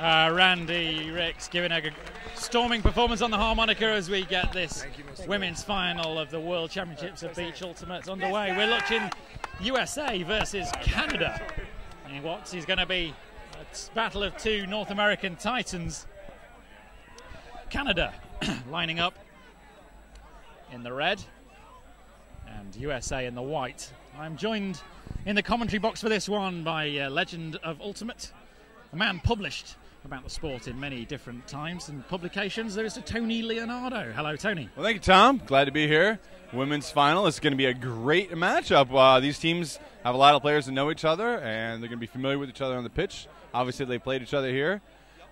Randy Ricks giving a storming performance on the harmonica as we get this women's final of the World Championships of Beach Ultimate underway. We're looking USA versus Canada in what is going to be a battle of two North American titans. Canada lining up in the red and USA in the white. I'm joined in the commentary box for this one by legend of Ultimate, a man published about the sport in many different times and publications. There is Tony Leonardo. Hello, Tony. Well, thank you, Tom. Glad to be here. Women's final. It's going to be a great matchup. These teams have a lot of players that know each other, and they're going to be familiar with each other on the pitch. Obviously, they played each other here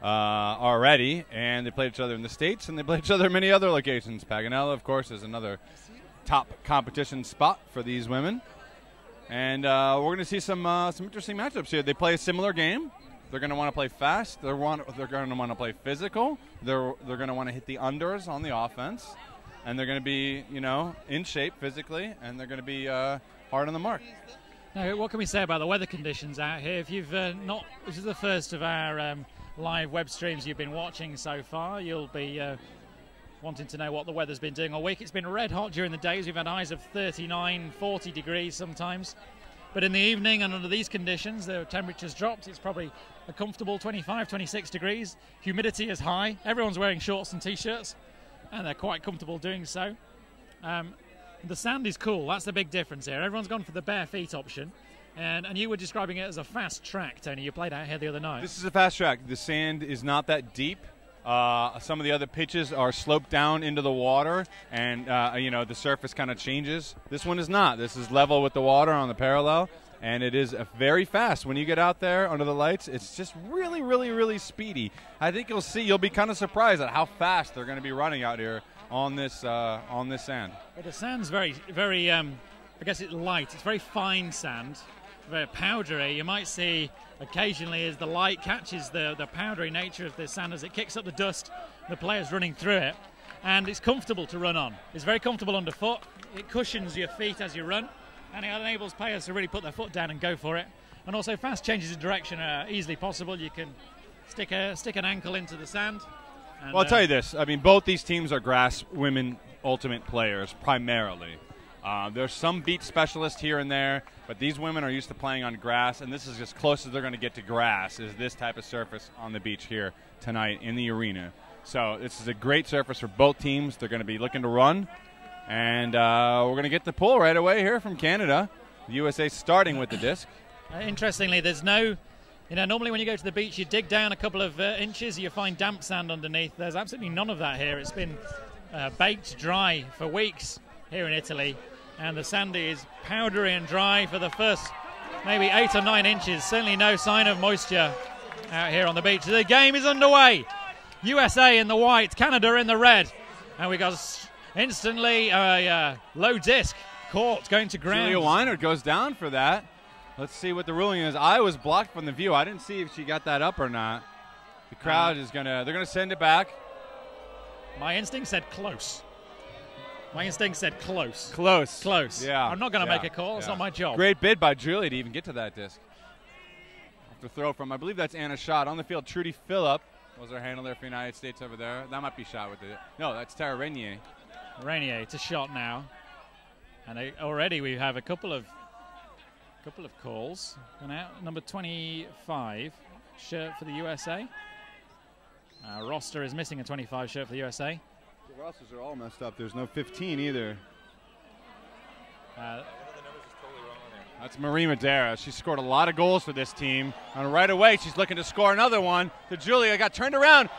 already, and they played each other in the States, and they played each other in many other locations. Paganella, of course, is another top competition spot for these women. And we're going to see some interesting matchups here. They play a similar game. They're going to want to play fast. They're going to want to play physical. They're going to want to hit the unders on the offense, and they're going to be, in shape physically, and they're going to be hard on the mark. Now, what can we say about the weather conditions out here? If you've this is the first of our live web streams you've been watching so far, you'll be wanting to know what the weather's been doing all week. It's been red hot during the days. We've had highs of 39, 40 degrees sometimes. But in the evening and under these conditions, the temperature's dropped. It's probably a comfortable 25, 26 degrees. Humidity is high. Everyone's wearing shorts and T-shirts, and they're quite comfortable doing so. The sand is cool. That's the big difference here. Everyone's gone for the bare feet option. And you were describing it as a fast track, Tony. You played out here the other night. This is a fast track. The sand is not that deep. Some of the other pitches are sloped down into the water, and the surface kind of changes. This one is not. This is level with the water on the parallel, and it is very fast. When you get out there under the lights, it's just really, really, really speedy. I think you'll be kind of surprised at how fast they're going to be running out here on this sand. Well, the sand's very, very. I guess it's light. It's very fine sand, very powdery. You might see occasionally as the light catches the powdery nature of the sand as it kicks up the dust, the players running through it, and it's comfortable to run on. It's very comfortable underfoot. It cushions your feet as you run, and it enables players to really put their foot down and go for it. And also fast changes of direction are easily possible. You can stick an ankle into the sand. And, well, I'll tell you this. I mean, both these teams are grass women ultimate players primarily. There's some beach specialists here and there, but these women are used to playing on grass, and this is as close as they're going to get to grass, is this type of surface on the beach here tonight in the arena. So this is a great surface for both teams. They're going to be looking to run, and we're going to get the pull right away here from Canada. The USA starting with the disc. Interestingly, there's no, normally when you go to the beach, you dig down a couple of inches, you find damp sand underneath. There's absolutely none of that here. It's been baked dry for weeks here in Italy, and the sand is powdery and dry for the first maybe 8 or 9 inches. Certainly no sign of moisture out here on the beach. The game is underway. USA in the white, Canada in the red, and we got instantly a low disc caught going to ground. Julia Weiner goes down for that. Let's see what the ruling is. I was blocked from the view. I didn't see if she got that up or not. The crowd is they're gonna send it back. My instinct said close. My instinct said close. Close. Close. Yeah. I'm not going to make a call. It's not my job. Great bid by Julie to even get to that disc. Off the throw from, I believe that's Anna Schott. On the field, Trudy Phillip was her handler for the United States over there. That might be Schott with it. No, that's Tara Renier. Renier to shot now. And already we have a couple of calls. Gone out. Number 25 shirt for the USA. Roster is missing a 25 shirt for the USA. The rosters are all messed up. There's no 15 either. That's Marie Madera. She scored a lot of goals for this team. And right away, she's looking to score another one. To Julia, got turned around.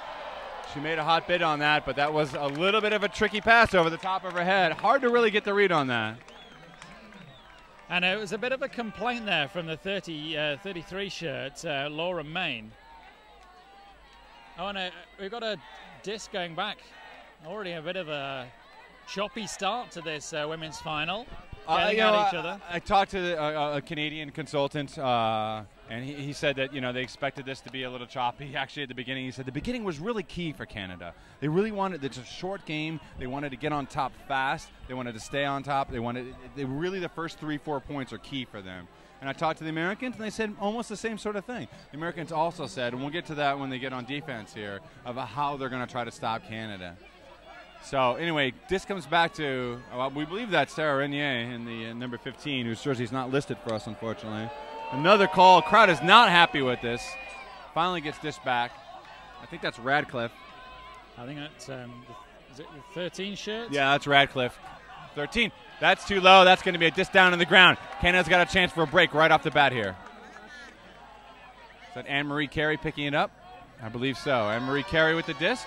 She made a hot bid on that, but that was a little bit of a tricky pass over the top of her head. Hard to really get the read on that. And it was a bit of a complaint there from the 33 shirt, Laura Main. Oh, and we've got a disc going back. Already a bit of a choppy start to this women's final. Getting at each other. I talked to a Canadian consultant, and he said that they expected this to be a little choppy. Actually, at the beginning, he said the beginning was really key for Canada. They really wanted. It's a short game. They wanted to get on top fast. They wanted to stay on top. They really the first 3-4 points are key for them. And I talked to the Americans, and they said almost the same sort of thing. The Americans also said, and we'll get to that when they get on defense here, about how they're going to try to stop Canada. So anyway, this comes back to, we believe that's Sarah Renier in the number 15, whose jersey is not listed for us, unfortunately. Another call. Crowd is not happy with this. Finally gets this back. I think that's Radcliffe. I think that's, is it the 13 shirt? Yeah, that's Radcliffe. 13. That's too low. That's going to be a disc down in the ground. Canada's got a chance for a break right off the bat here. Is that Anne-Marie Carey picking it up? I believe so. Anne-Marie Carey with the disc.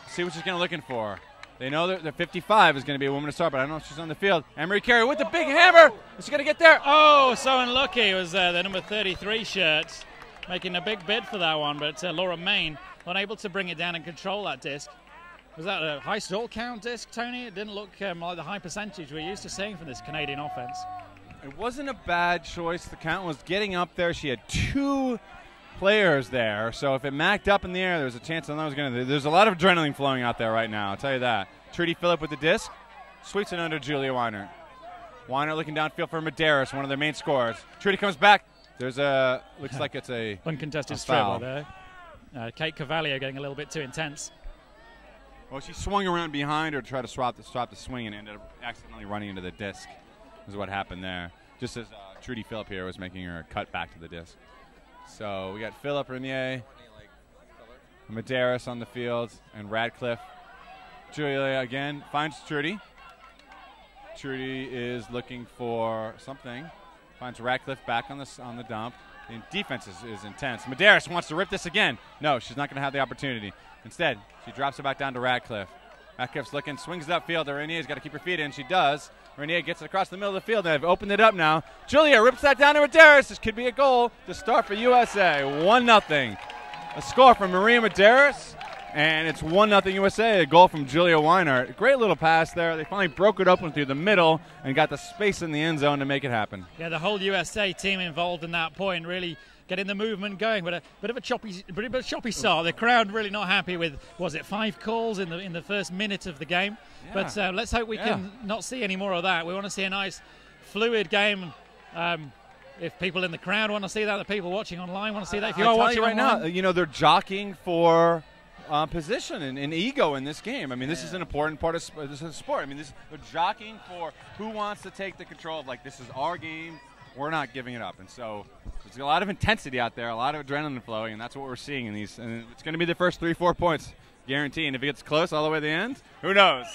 See what she's going to looking for. They know that the 55 is going to be a woman to start, but I don't know if she's on the field. Anne-Marie Carey with the big hammer. Is she going to get there? Oh, so unlucky. It was the number 33 shirt making a big bid for that one, but Laura Main unable to bring it down and control that disc. Was that a high stall count disc, Tony? It didn't look like the high percentage we're used to seeing from this Canadian offense. It wasn't a bad choice. The count was getting up there. She had 2 players there, so if it macked up in the air, there was a chance that was going to. There's a lot of adrenaline flowing out there right now, I'll tell you that. Trudy Phillip with the disc, sweeps it under Julia Weiner. Weiner looking downfield for Medeiros, one of their main scorers. Trudy comes back. There's a, looks like it's a uncontested strip there. Kate Cavalier getting a little bit too intense. Well, she swung around behind her to try to stop the swing and ended up accidentally running into the disc, is what happened there. Just as Trudy Phillip here was making her cut back to the disc. So we got Phillip, Renier, Medeiros on the field, and Radcliffe. Julia again finds Trudy. Trudy is looking for something. Finds Radcliffe back on the dump. The defense is intense. Medeiros wants to rip this again. No, she's not going to have the opportunity. Instead, she drops it back down to Radcliffe. Radcliffe's looking, swings it upfield. Renier's got to keep her feet in. She does. Renier gets it across the middle of the field. They've opened it up now. Julia rips that down to Medeiros. This could be a goal to start for USA. 1-0. A score from Maria Medeiros, and it's 1-0 USA. A goal from Julia Weiner. Great little pass there. They finally broke it open through the middle and got the space in the end zone to make it happen. Yeah, the whole USA team involved in that point, really getting the movement going, but a bit of a choppy start. The crowd really not happy with, was it 5 calls in the first minute of the game? Yeah. But let's hope we can not see any more of that. We want to see a nice fluid game. If people in the crowd want to see that, the people watching online want to see that. If you are watching right online, now, you know, they're jockeying for position and ego in this game. I mean, this is an important part of this sport. I mean, they're jockeying for who wants to take the control of, like, this is our game. We're not giving it up. And so there's a lot of intensity out there, a lot of adrenaline flowing, and that's what we're seeing in these. And it's going to be the first 3-4 points, guaranteed. And if it gets close all the way to the end, who knows?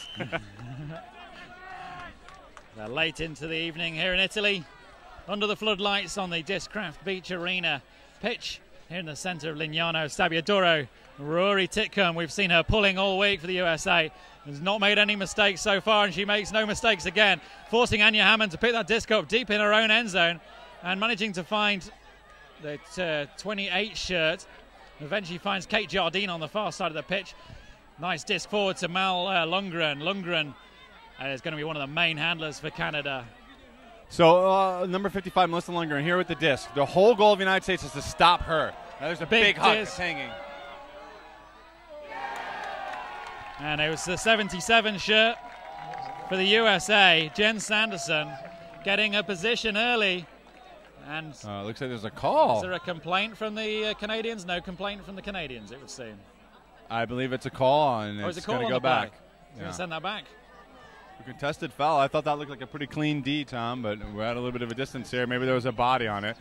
They're late into the evening here in Italy, under the floodlights on the Discraft Beach Arena pitch here in the centre of Lignano Sabbiadoro. Rory Titcombe, we've seen her pulling all week for the USA. Has not made any mistakes so far, and she makes no mistakes again, forcing Anya Hammond to pick that disc up deep in her own end zone and managing to find the 28 shirt. Eventually finds Kate Jardine on the far side of the pitch. Nice disc forward to Mal Lundgren. Lundgren is going to be one of the main handlers for Canada. So number 55, Melissa Lundgren, here with the disc. The whole goal of the United States is to stop her. Now, there's a big hug that's hanging. And it was the 77 shirt for the USA, Jen Sanderson, getting a position early. And looks like there's a call. Is there a complaint from the Canadians? No complaint from the Canadians, it would seem. I believe it's a call, and it's going to go back. Going to send that back. A contested foul. I thought that looked like a pretty clean D, Tom, but we're at a little bit of a distance here. Maybe there was a body on it.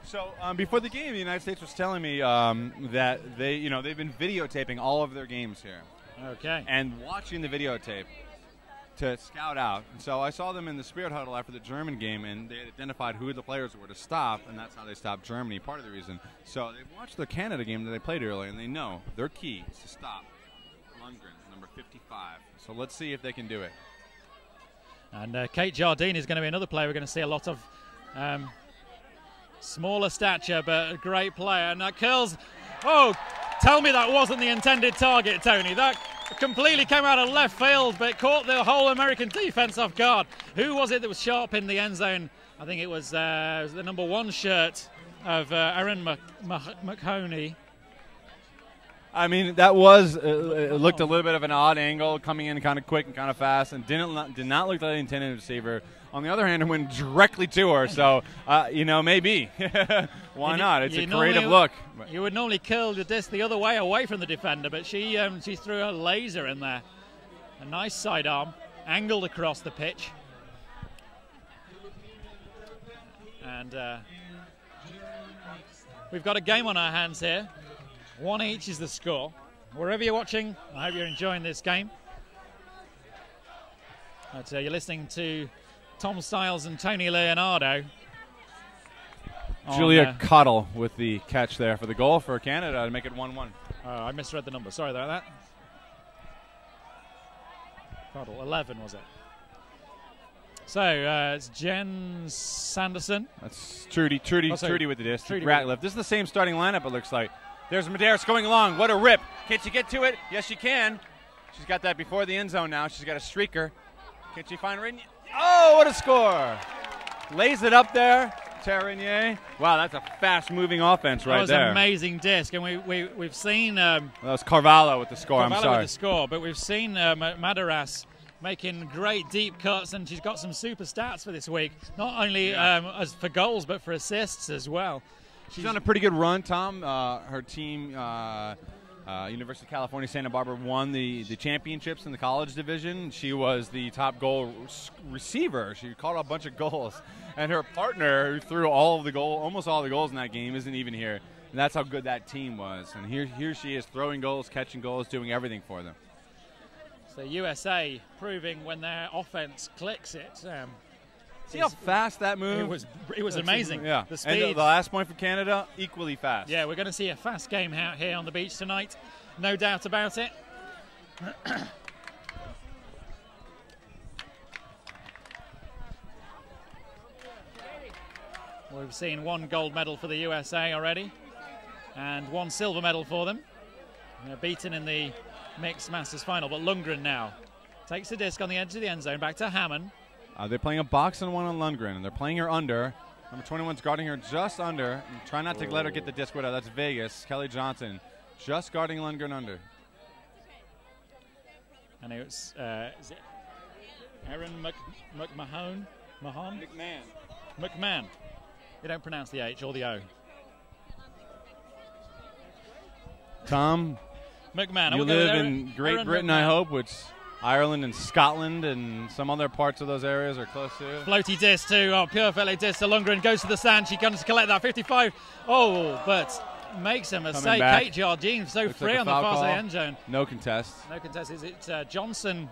So before the game, the United States was telling me that they've been videotaping all of their games here. Okay. And watching the videotape to scout out. And so I saw them in the Spirit Huddle after the German game, and they identified who the players were to stop, and that's how they stopped Germany, part of the reason. So they've watched the Canada game that they played earlier, and they know their key is to stop Lundgren, number 55. So let's see if they can do it. And Kate Jardine is going to be another player we're going to see a lot of. Smaller stature, but a great player. And that curls. Oh, tell me that wasn't the intended target, Tony. That completely came out of left field, but caught the whole American defense off guard. Who was it that was sharp in the end zone? I think it was the number 1 shirt of Erin McHoney. I mean, that was it looked a little bit of an odd angle, coming in kind of quick and kind of fast, and did not look like the intended receiver. On the other hand, it went directly to her, so maybe why not? It's a creative look. You would normally curl the disc the other way, away from the defender, but she threw a laser in there. A nice sidearm, angled across the pitch, and we've got a game on our hands here. 1 each is the score. Wherever you're watching, I hope you're enjoying this game. But, you're listening to Tom Stiles and Tony Leonardo. Julia Cottle with the catch there for the goal for Canada to make it 1-1. I misread the number. Sorry about that. Cottle, 11 was it? So it's Jen Sanderson. That's Trudy with the disc. Trudy Ratliff. This is the same starting lineup, it looks like. There's Medeiros going along. What a rip. Can she get to it? Yes, she can. She's got that before the end zone now. She's got a streaker. Can she find Renier? Oh, what a score. Lays it up there. Tara Renier. Wow, that's a fast-moving offense right there. That was an amazing disc. And we've seen... that was Carvalho with the score, I'm sorry. Carvalho with the score, but we've seen Madaras making great deep cuts, and she's got some super stats for this week. Not only as for goals, but for assists as well. She's on a pretty good run, Tom. Her team, University of California, Santa Barbara, won the championships in the college division. She was the top goal receiver. She caught a bunch of goals. And her partner, who threw almost all the goals in that game, isn't even here. And that's how good that team was. And here she is, throwing goals, catching goals, doing everything for them. So USA proving when their offense clicks it. See how fast that moved? It was amazing. Yeah. The speed. And the last point for Canada, equally fast. Yeah, we're going to see a fast game out here on the beach tonight. No doubt about it. We've seen 1 gold medal for the USA already and 1 silver medal for them. They're beaten in the mixed masters final, but Lundgren now takes the disc on the edge of the end zone, back to Hammond. They're playing a box and 1 on Lundgren, and they're playing her under. Number 21's guarding her just under. And try not to let her get the disc with her. That's Vegas. Kelly Johnson just guarding Lundgren under. And it's is it Erin McMahon? McMahon. You don't pronounce the H or the O. Tom, McMahon. You live in Great Britain, I hope, which Ireland and Scotland and some other parts of those areas are close to. Floaty disc to pure fillet disc to Lundgren, goes to the stand. She comes to collect that 55. Oh, but makes a mistake. Kate Jardine so free like on the far side of the end zone. No contest. No contest. Is it Johnson?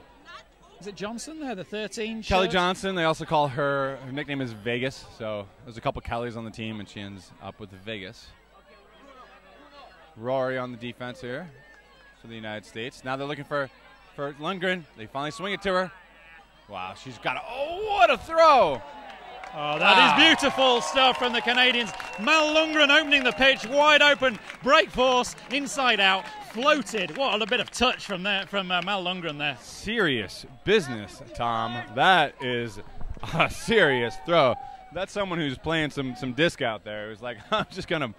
Is it Johnson there, the 13? Kelly shirt? Johnson. They also call her nickname is Vegas. So there's a couple Kellys on the team, and she ends up with Vegas. Rory on the defense here for the United States. Now they're looking for Lundgren. They finally swing it to her. Wow, she's got what a throw! Oh, that is beautiful stuff from the Canadians. Mal Lundgren opening the pitch, wide open, break force, inside out, floated. What a bit of touch from Mal Lundgren there. Serious business, Tom. That is a serious throw. That's someone who's playing some disc out there. It was like, I'm just going to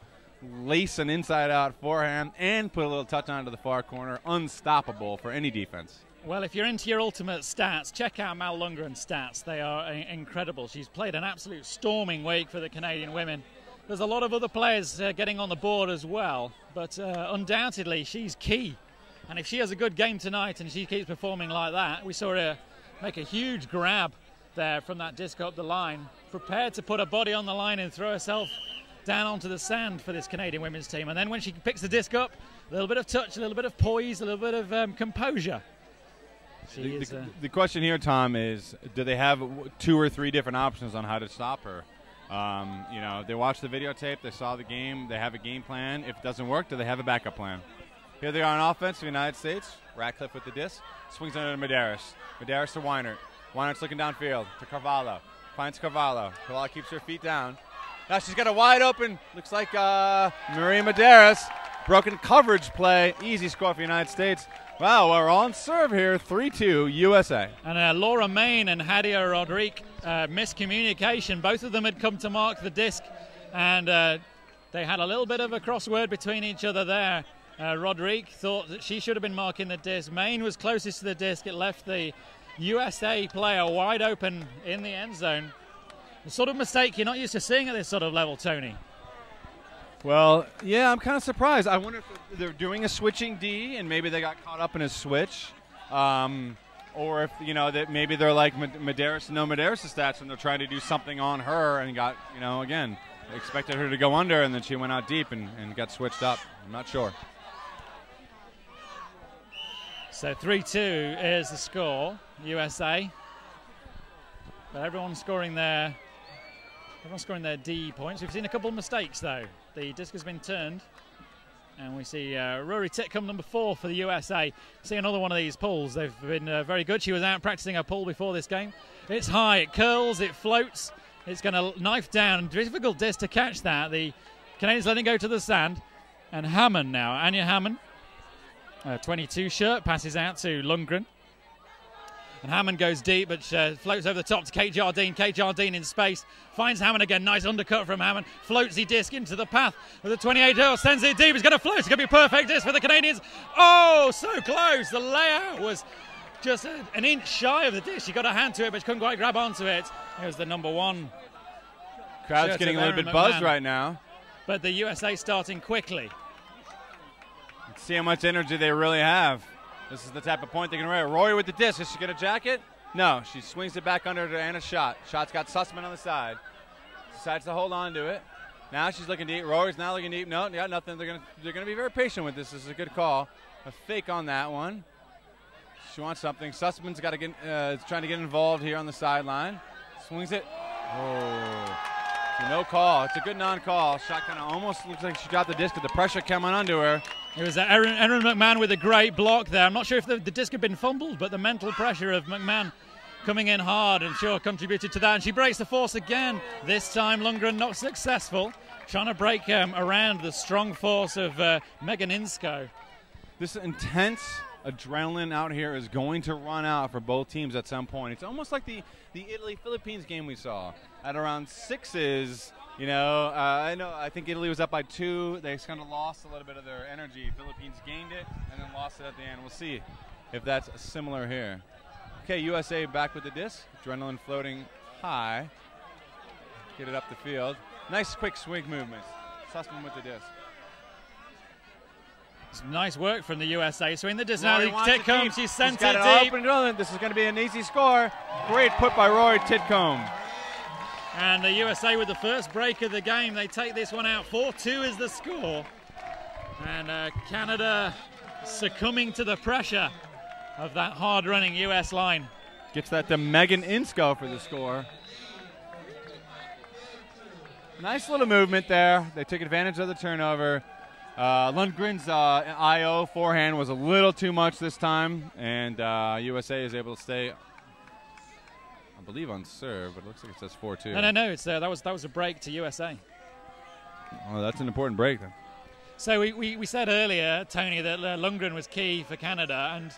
lace an inside-out forehand and put a little touch onto the far corner. Unstoppable for any defense. Well, if you're into your ultimate stats, check out Mal Lundgren's stats. They are incredible. She's played an absolute storming week for the Canadian women. There's a lot of other players getting on the board as well, but undoubtedly she's key. And if she has a good game tonight and she keeps performing like that, we saw her make a huge grab there from that disc up the line, prepared to put her body on the line and throw herself down onto the sand for this Canadian women's team. And then when she picks the disc up, a little bit of touch, a little bit of poise, a little bit of composure. The question here, Tom, is do they have 2 or 3 different options on how to stop her? They watched the videotape, they saw the game, they have a game plan. If it doesn't work, do they have a backup plan? Here they are on offense for the United States. Ratcliffe with the disc. Swings under to Medeiros. Medeiros to Weinert. Weinert's looking downfield to Carvalho. Finds Carvalho. Carvalho keeps her feet down. Now she's got a wide open, looks like Maria Medeiros. Broken coverage play. Easy score for the United States. Wow, we're on serve here, 3-2 USA. And Laura Main and Hadia Rodrigue miscommunication. Both of them had come to mark the disc, and they had a little bit of a crossword between each other there. Rodrigue thought that she should have been marking the disc. Maine was closest to the disc. It left the USA player wide open in the end zone. The sort of mistake you're not used to seeing at this sort of level, Tony. Well, yeah, I'm kind of surprised. I wonder if they're doing a switching D and maybe they got caught up in a switch. Or if, that maybe they're like Medeiros and no Medeiros stats and they're trying to do something on her and got, again, expected her to go under and then she went out deep and got switched up. I'm not sure. So 3-2 is the score, USA. But everyone's scoring their D points. We've seen a couple of mistakes, though. The disc has been turned. And we see Rory Titcombe, number 4 for the USA. See another one of these pulls. They've been very good. She was out practicing her pull before this game. It's high, it curls, it floats. It's going to knife down. Difficult disc to catch that. The Canadians letting go to the sand. And Hammond now, Anya Hammond. 22 shirt, passes out to Lundgren. And Hammond goes deep, but floats over the top to Kate Jardine. Kate Jardine in space. Finds Hammond again. Nice undercut from Hammond. Floats the disc into the path with the 28. Sends it deep. It's going to float. It's going to be a perfect disc for the Canadians. Oh, so close. The layout was just an inch shy of the disc. She got her hand to it, but she couldn't quite grab onto it. It was the number 1. Crowd's getting a little bit buzzed right now. But the USA starting quickly. Let's see how much energy they really have. This is the type of point they can run. Rory with the disc. Is she going to jack it? No. She swings it back under to Anna's shot. Shot's got Sussman on the side. Decides to hold on to it. Now she's looking deep. Rory's now looking deep. No, got nothing. They're going to be very patient with this. This is a good call. A fake on that one. She wants something. Sussman's got to get trying to get involved here on the sideline. Swings it. Oh. No call. It's a good non-call. Shot kind of almost looks like she got the disc, but the pressure coming onto her. It was Erin McMahon with a great block there. I'm not sure if the disc had been fumbled, but the mental pressure of McMahon coming in hard and sure contributed to that. And she breaks the force again. This time Lundgren not successful. Trying to break around the strong force of Megan Insko. This intense adrenaline out here is going to run out for both teams at some point. It's almost like the Italy-Philippines game we saw. At around 6s, I think Italy was up by 2. They kind of lost a little bit of their energy. Philippines gained it and then lost it at the end. We'll see if that's similar here. Okay, USA back with the disc. Adrenaline floating high. Get it up the field. Nice quick swing movement. Sussman with the disc. Some nice work from the USA. So in the disc now, Titcombe, she sent it deep. This is going to be an easy score. Great put by Rory Titcombe. And the USA with the first break of the game. They take this one out. 4-2 is the score. And Canada succumbing to the pressure of that hard-running US line. Gets that to Megan Insko for the score. Nice little movement there. They took advantage of the turnover. Lundgren's IO forehand was a little too much this time, and USA is able to stay, I believe, on serve, but it looks like it says 4-2. No. It's that was a break to USA. Oh, that's an important break then. So we said earlier, Tony, that Lundgren was key for Canada, and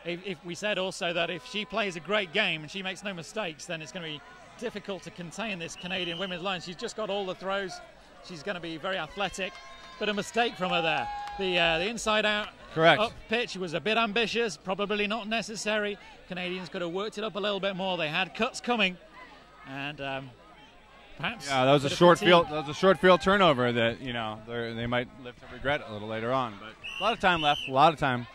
if we said also that if she plays a great game and she makes no mistakes, then it's going to be difficult to contain this Canadian women's line. She's just got all the throws. She's going to be very athletic, but a mistake from her there. The inside-out up pitch was a bit ambitious, probably not necessary. Canadians could have worked it up a little bit more. They had cuts coming, and perhaps that was a short field. That was a short field turnover that they might live to regret a little later on. But a lot of time left. A lot of time.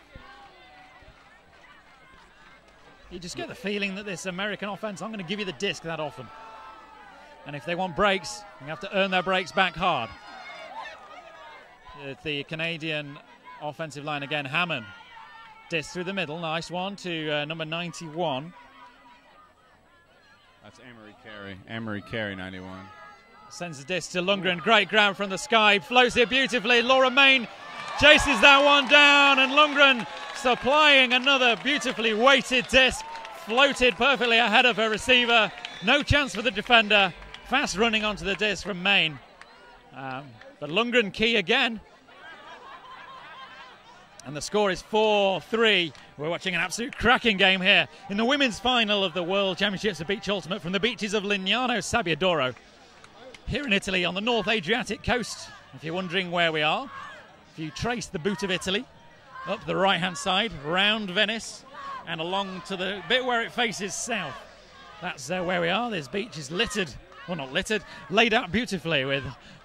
You just get the feeling that this American offense, I'm going to give you the disc that often. And if they want breaks, you have to earn their breaks back hard. The Canadian offensive line again, Hammond. Disc through the middle, nice one to number 91. That's Amory Carey. Amory Carey, 91. Sends the disc to Lundgren, great grab from the sky, floats it beautifully. Laura Main chases that one down, and Lundgren supplying another beautifully weighted disc, floated perfectly ahead of her receiver. No chance for the defender. Fast running onto the disc from Main. But Lundgren key again. And the score is 4-3. We're watching an absolute cracking game here in the women's final of the World Championships of Beach Ultimate from the beaches of Lignano Sabbiadoro here in Italy on the North Adriatic coast. If you're wondering where we are, If you trace the boot of Italy up the right-hand side, round Venice, and along to the bit where it faces south, that's where we are. This beach is littered, well, not littered, laid out beautifully with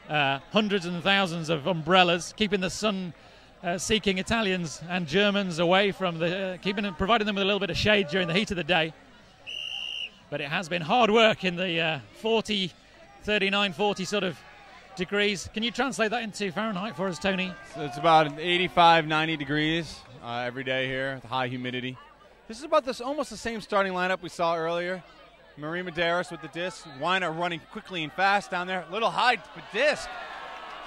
hundreds and thousands of umbrellas, keeping the sun-seeking Italians and Germans away from the, providing them with a little bit of shade during the heat of the day. But it has been hard work in the 39, 40 sort of degrees. Can you translate that into Fahrenheit for us, Tony? So it's about 85, 90 degrees every day here, with high humidity. This is about almost the same starting lineup we saw earlier. Marie Medeiros with the disc. Weiner running quickly and fast down there. Little high disc.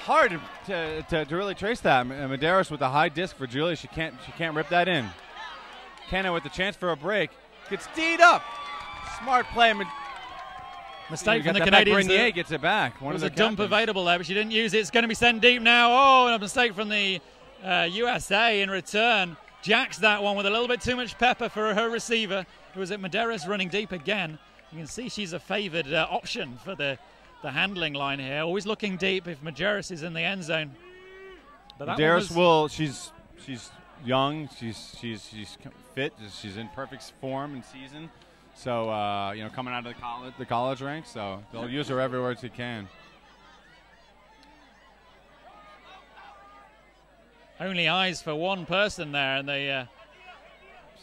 Hard to really trace that. Medeiros with a high disc for Julia. She can't rip that in. Kenna with the chance for a break. Gets D'd up. Smart play. Mistake from the Canadians. Grenier gets it back. There was a dump available there, but she didn't use it. It's going to be sent deep now. Oh, and a mistake from the USA in return. Jacks that one with a little bit too much pepper for her receiver. It was at Medeiros running deep again. You can see she's a favoured option for the handling line here. Always looking deep if Medeiros is in the end zone. But Medeiros will. She's young. She's fit. She's in perfect form and season. So coming out of the college ranks. So they'll use her everywhere she can. Only eyes for one person there, and the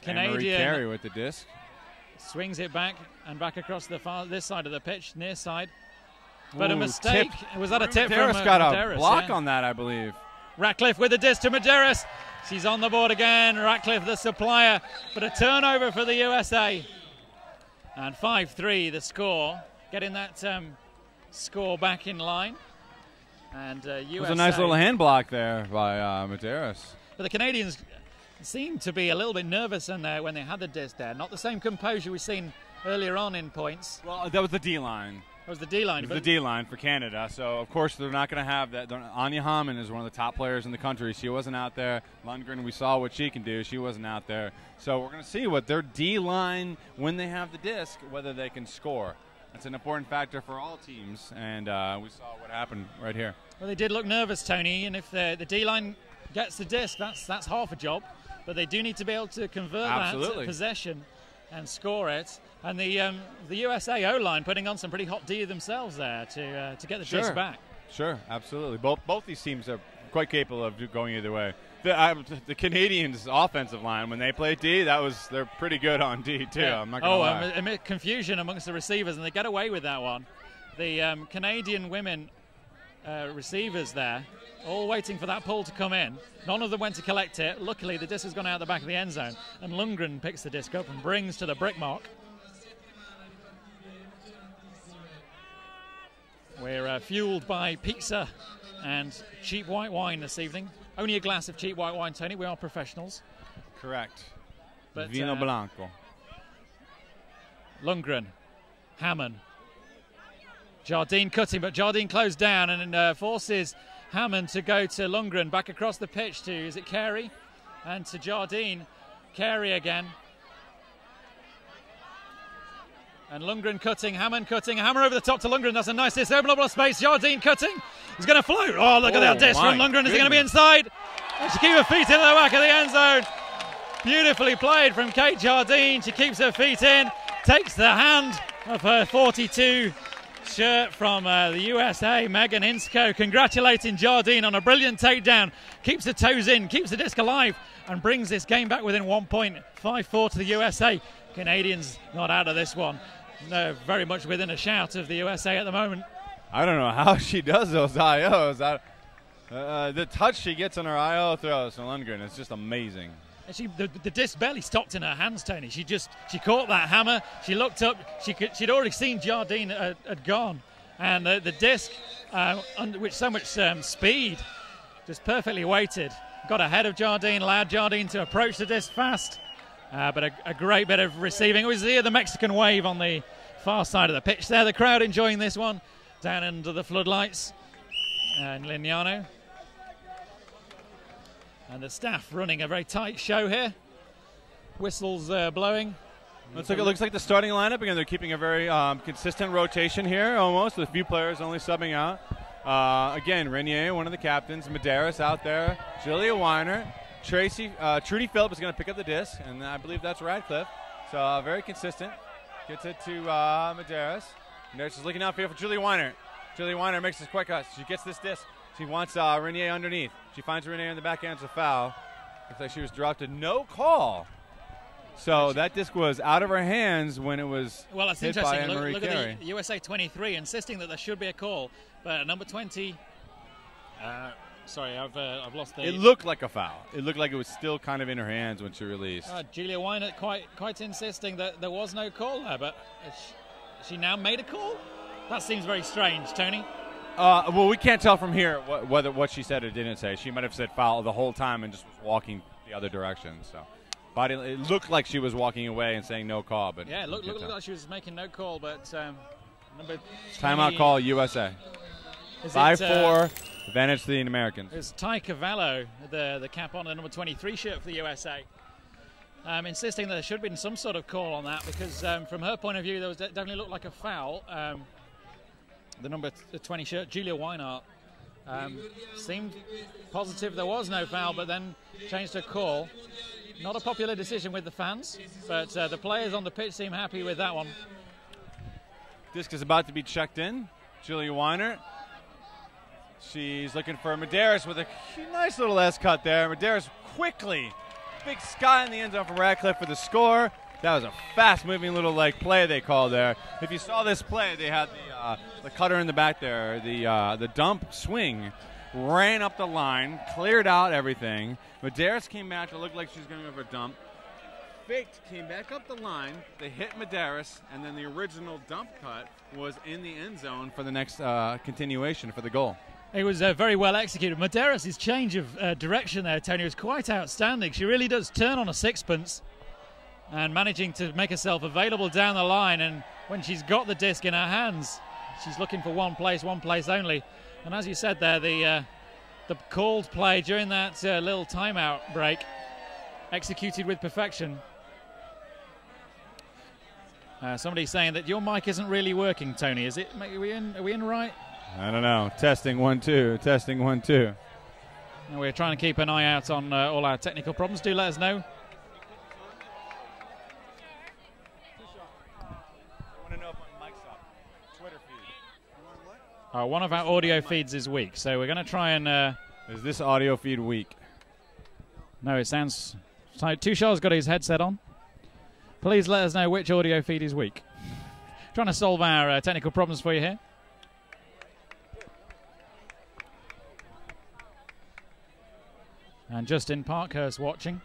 Canadian Carey with the disc swings it back and back across this side of the pitch, near side. But a mistake. Tip. Was that a tip Medeiros from got Medeiros? a block on that, I believe. Ratcliffe with the disc to Medeiros. She's on the board again. Ratcliffe, the supplier, but a turnover for the USA. And 5-3 the score, getting that score back in line. And USA. It was a nice little hand block there by Medeiros. But the Canadians seemed to be a little bit nervous in there when they had the disc there. Not the same composure we've seen earlier on in points. Well, that was the D-line. That was the D-line. It was the D-line for Canada. So, of course, they're not going to have that. Anya Hamann is one of the top players in the country. She wasn't out there. Lundgren, we saw what she can do. She wasn't out there. So we're going to see what their D-line, when they have the disc, whether they can score. That's an important factor for all teams, and we saw what happened right here. Well, they did look nervous, Tony, and if the D-line gets the disc, that's half a job. But they do need to be able to convert that to possession and score it. And the USA O-line putting on some pretty hot D themselves there to get the disc back. Sure, absolutely. Both these teams are quite capable of going either way. The Canadians' offensive line, when they play D, they're pretty good on D too. Yeah. I'm not going to lie. Confusion amongst the receivers, and they get away with that one. The Canadian women receivers there, all waiting for that pull to come in. None of them went to collect it. Luckily, the disc has gone out the back of the end zone, and Lundgren picks the disc up and brings to the brick mark. We're fueled by pizza and cheap white wine this evening. Only a glass of cheap white wine, Tony. We are professionals. Correct. But, Vino Blanco. Lundgren, Hamann, Jardine cutting, but Jardine closed down and forces Hamann to go to Lundgren, back across the pitch to, is it Carey? And to Jardine. Carey again. And Lundgren cutting, Hamann cutting, hammer over the top to Lundgren. That's a nice disc, open up a space. Jardine cutting. He's going to float. Oh, look at that disc from Lundgren. Is he going to be inside? And she keeps her feet in the back of the end zone. Beautifully played from Kate Jardine. She keeps her feet in, takes the hand of her 42 shirt from the USA, Megan Insko, congratulating Jardine on a brilliant takedown. Keeps the toes in, keeps the disc alive, and brings this game back within 1 point. 5-4 to the USA. Canadians not out of this one. No, very much within a shout of the USA at the moment. I don't know how she does those IOs. The touch she gets on her IO throws from Lundgren is just amazing. The disc barely stopped in her hands, Tony. She caught that hammer. She looked up. She'd already seen Jardine had gone, and the disc, with so much speed, just perfectly weighted, got ahead of Jardine, allowed Jardine to approach the disc fast. But a great bit of receiving. It was the Mexican wave on the far side of the pitch there. The crowd enjoying this one down under the floodlights in Lignano. And the staff running a very tight show here. Whistles blowing. It looks like the starting lineup. Again, they're keeping a very consistent rotation here, almost, with a few players only subbing out. Again, Renier, one of the captains. Medeiros out there. Julia Weiner. Trudy Phillip is going to pick up the disc, and I believe that's Radcliffe. So very consistent. Gets it to Medeiros. Medeiros is looking out here for Julia Weiner. Julia Weiner makes this quick cut. She gets this disc. She wants Renier underneath. She finds Renier in the backhand. It's a foul. Looks like she was dropped a no call. So that disc was out of her hands when it was well, that's hit interesting. by Anne-Marie Look Carey. at the USA 23 insisting that there should be a call, but number 20. Sorry, I've lost the. It looked like a foul. It looked like it was still kind of in her hands when she released. Julia Weiner quite insisting that there was no call there, but she now made a call. That seems very strange, Tony. Well, we can't tell from here whether what she said or didn't say. She might have said foul the whole time and just was walking the other direction. So, but it looked like she was walking away and saying no call. But yeah, it looked like she was making no call. But number timeout call USA. 5-4 advantage to the Americans. It's Ty Cavallo, the cap on the number 23 shirt for the USA. Insisting that there should have been some sort of call on that because from her point of view, there was definitely looked like a foul. The number 20 shirt, Julia Weinart, seemed positive there was no foul, but then changed her call. Not a popular decision with the fans, but the players on the pitch seem happy with that one. Disc is about to be checked in. Julia Weiner. She's looking for Medeiros with a nice little S-cut there. Medeiros quickly. Big sky in the end zone from Radcliffe for the score. That was a fast-moving little play they called there. If you saw this play, they had the cutter in the back there, the dump swing, ran up the line, cleared out everything. Medeiros came back. It looked like she was going to go for a dump. Faked, came back up the line. They hit Medeiros, and then the original dump cut was in the end zone for the next continuation for the goal. It was very well executed. Medeiros' change of direction there, Tony, was quite outstanding. She really does turn on a sixpence and managing to make herself available down the line. And when she's got the disc in her hands, she's looking for one place only. And as you said there, the called play during that little timeout break, executed with perfection. Somebody's saying that your mic isn't really working, Tony. Is it? Are we in right? I don't know. Testing 1 2. Testing 1 2. And we're trying to keep an eye out on all our technical problems. Do let us know. I want to know if my mic's up. Twitter feed. One of our audio feeds is weak, so we're going to try and. Is this audio feed weak? No, it sounds. Tushar's got his headset on. Please let us know which audio feed is weak. Trying to solve our technical problems for you here. And Justin Parkhurst watching.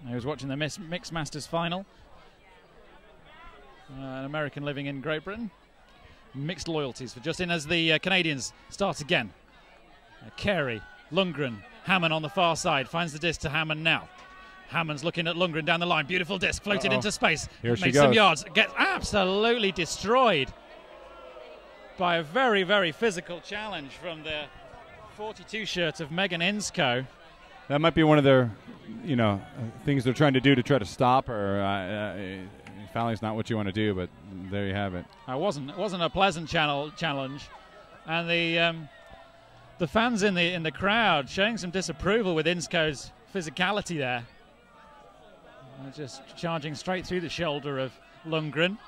He was watching the Mixed Masters final. An American living in Great Britain. Mixed loyalties for Justin as the Canadians start again. Carey, Lundgren, Hammond on the far side. Finds the disc to Hammond now. Hammond's looking at Lundgren down the line. Beautiful disc floated into space. Here she makes goes. some yards. Gets absolutely destroyed by a very, very physical challenge from the 42 shirt of Megan Insko. That might be one of their, things they're trying to do to try to stop her. Fouling's not what you want to do, but there you have it. It wasn't a pleasant challenge, and the fans in the crowd showing some disapproval with Insko's physicality there. Just charging straight through the shoulder of Lundgren.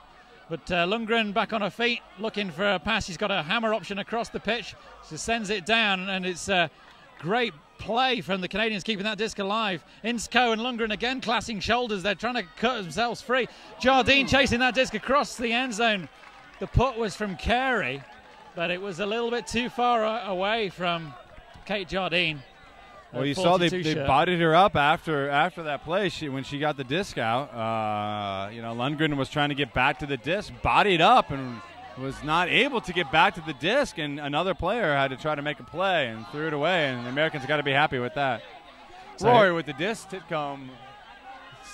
But Lundgren back on her feet, looking for a pass. She's got a hammer option across the pitch. She sends it down, and it's great play from the Canadians keeping that disc alive. Insko and Lundgren again clashing shoulders. They're trying to cut themselves free. Jardine chasing that disc across the end zone. The put was from Carey, but it was a little bit too far away from Kate Jardine. Well, you saw they bodied her up after that play. When she got the disc out, Lundgren was trying to get back to the disc, bodied up, and was not able to get back to the disc. And another player had to try to make a play and threw it away. And the Americans got to be happy with that. Rory with the disc. Titcomb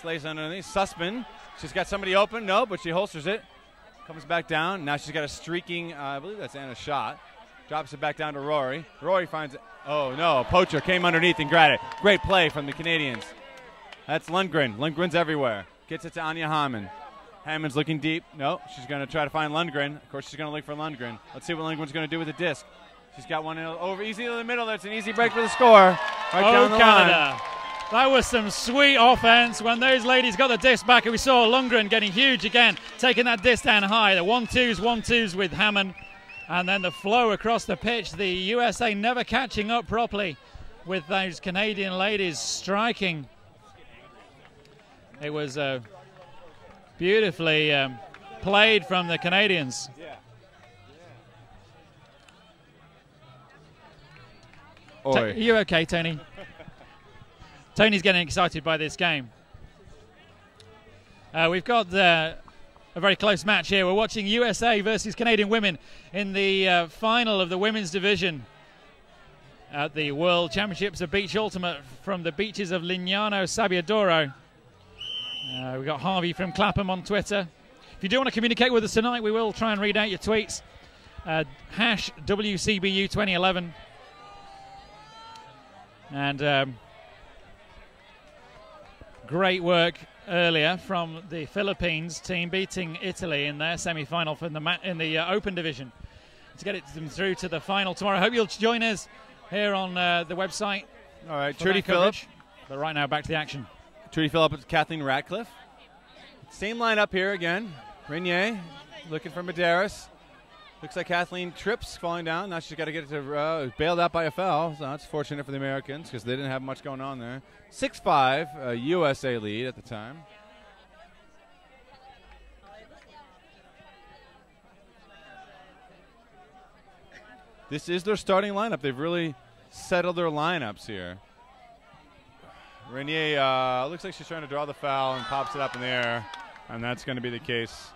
slays underneath. Sussman. She's got somebody open. No, but she holsters it. Comes back down. Now she's got a streaking, I believe that's Anna's shot. Drops it back down to Rory. Rory finds it. Oh, no. Poacher came underneath and grabbed it. Great play from the Canadians. That's Lundgren. Lundgren's everywhere. Gets it to Anya Hammond. Hammond's looking deep. No, she's going to try to find Lundgren. Of course, she's going to look for Lundgren. Let's see what Lundgren's going to do with the disc. She's got one over easy to the middle. That's an easy break for the score. Right down the Canada. line. That was some sweet offense when those ladies got the disc back, and we saw Lundgren getting huge again, taking that disc down high. The 1-2s with Hammond, and then the flow across the pitch. The USA never catching up properly with those Canadian ladies striking. It was beautifully played from the Canadians. Are you okay, Tony? Tony's getting excited by this game. We've got a very close match here. We're watching USA versus Canadian women in the final of the women's division at the World Championships of Beach Ultimate from the beaches of Lignano Sabbiadoro. We've got Harvey from Clapham on Twitter. If you do want to communicate with us tonight, we will try and read out your tweets. Hash WCBU 2011. And great work earlier from the Philippines team beating Italy in their semi-final from in the Open division to get them through to the final tomorrow. I hope you'll join us here on the website. All right, Trudy Phillip. But right now, back to the action. Trudy Phillip and Kathleen Ratcliffe. Same lineup here again. Renier looking for Medeiros. Looks like Kathleen trips, falling down. Now she's got to get it to bailed out by a foul. So that's fortunate for the Americans because they didn't have much going on there. 6-5, USA lead at the time. This is their starting lineup. They've really settled their lineups here. Renier looks like she's trying to draw the foul and pops it up in the air, and that's going to be the case.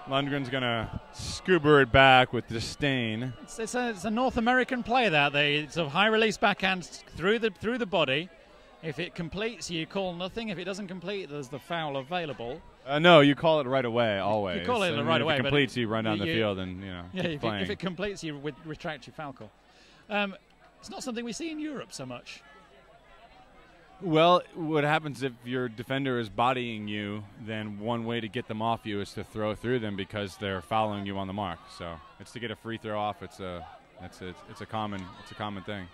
Lundgren's going to scuba it back with disdain. It's a North American play that it's a high release backhand through the body. If it completes, you call nothing. If it doesn't complete, there's the foul available. No, you call it right away, always. You call it right away. If it completes, you run down the field and keep playing. If it completes, you retract your foul call. It's not something we see in Europe so much. Well, what happens if your defender is bodying you, then one way to get them off you is to throw through them because they're fouling you on the mark. So it's to get a free throw off. It's a common thing.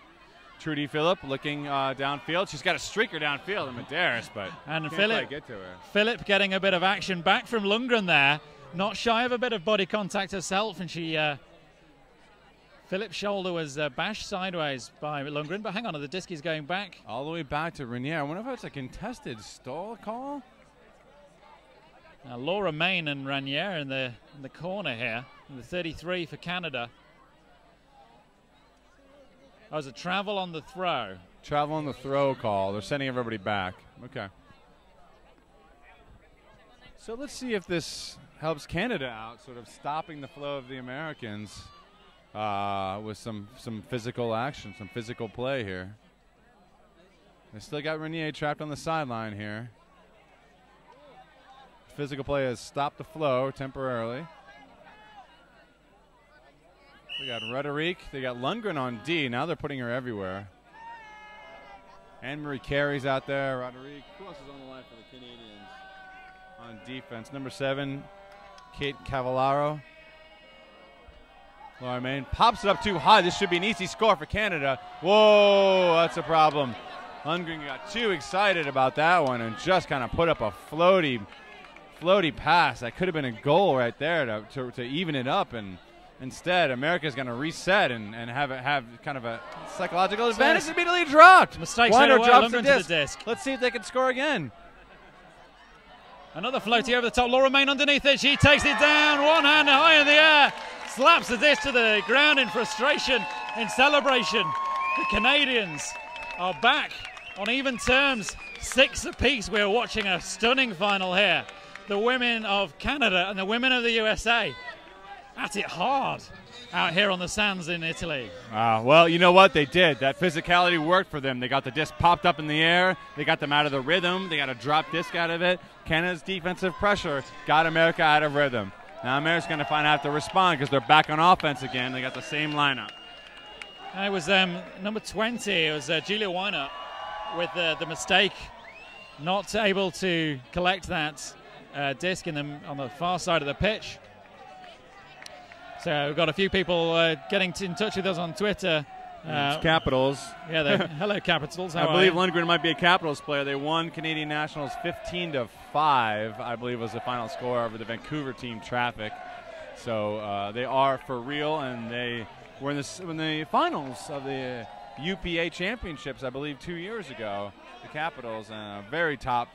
Trudy Phillip looking downfield. She's got a streaker downfield in Medeiros, but and can't quite get to her. Phillip getting a bit of action back from Lundgren there. Not shy of a bit of body contact herself, and Phillip's shoulder was bashed sideways by Lundgren, but hang on, the disc is going back. All the way back to Renier. I wonder if it's a contested stall call? Now Laura Main and Renier in the corner here, the 33 for Canada. That was a travel on the throw. Travel on the throw call. They're sending everybody back. Okay. So let's see if this helps Canada out, sort of stopping the flow of the Americans. With some physical action, some physical play here. They still got Renier trapped on the sideline here. Physical play has stopped the flow temporarily. They got Rhetorique. They got Lundgren on D. Now they're putting her everywhere. Anne-Marie Carey's out there. Rhetorique. Who else is on the line for the Canadians? On defense, number 7, Kate Cavallaro. Laura Main pops it up too high. This should be an easy score for Canada. Whoa, that's a problem. Lundgren got too excited about that one and just kind of put up a floaty pass. That could have been a goal right there to even it up. And instead, America's going to reset and have kind of a psychological advantage. Immediately dropped. Mistakes Winder drops the disc. Let's see if they can score again. Another floaty over the top. Laura Main underneath it. She takes it down. One hand high in the air. Slaps the disc to the ground in frustration, in celebration. The Canadians are back on even terms, 6 apiece. We're watching a stunning final here. The women of Canada and the women of the USA at it hard out here on the sands in Italy. Well, you know what? They did. That physicality worked for them. They got the disc popped up in the air. They got them out of the rhythm. They got a drop disc out of it. Canada's defensive pressure got America out of rhythm. Now America's going to find out to respond because they're back on offense again. They got the same lineup. It was number 20. It was Julia Weiner with the mistake, not able to collect that disc on the far side of the pitch. So we've got a few people getting in touch with us on Twitter. It's Capitals. Yeah, hello Capitals. How I believe are you? Lundgren might be a Capitals player. They won Canadian Nationals 15-5, I believe was the final score over the Vancouver team Traffic. So they are for real, and they were in the finals of the UPA Championships, I believe, 2 years ago. The Capitals, a very top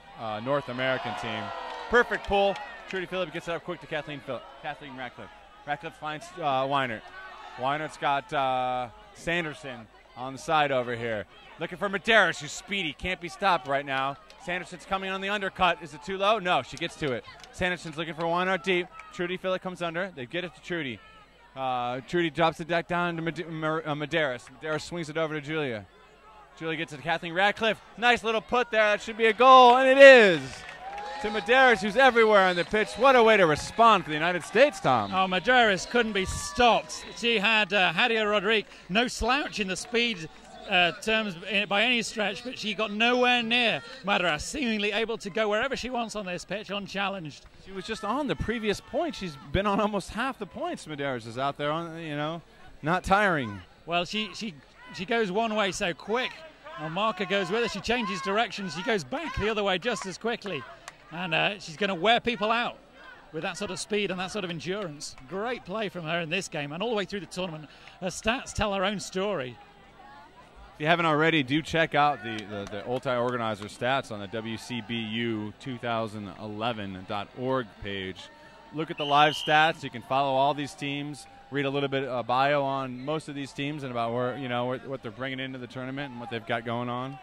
North American team. Perfect pull. Trudy Phillips gets it up quick to Kathleen Ratcliffe. Ratcliffe finds Weinert. Weinert's got Sanderson on the side over here. Looking for Medeiros, who's speedy. Can't be stopped right now. Sanderson's coming on the undercut. Is it too low? No, she gets to it. Sanderson's looking for Weinert deep. Trudy Phillips comes under. They get it to Trudy. Trudy drops the deck down to Medeiros. Medeiros swings it over to Julia. Julia gets it to Kathleen Ratcliffe. Nice little put there. That should be a goal, and it is. To Medeiros, who's everywhere on the pitch. What a way to respond for the United States, Tom. Oh, Medeiros couldn't be stopped. She had Hadia Rodriguez, no slouch in the speed terms by any stretch, but she got nowhere near Medeiros, seemingly able to go wherever she wants on this pitch unchallenged. She was just on the previous point. She's been on almost half the points. Medeiros is out there on, not tiring. Well, she goes one way so quick. Well, Marker goes with her. She changes directions. She goes back the other way just as quickly. And she's going to wear people out with that sort of speed and that sort of endurance. Great play from her in this game and all the way through the tournament. Her stats tell her own story. If you haven't already, do check out the multi-organizer stats on the WCBU 2011.org page. Look at the live stats. You can follow all these teams, read a little bit of bio on most of these teams and about what they're bringing into the tournament and what they've got going on.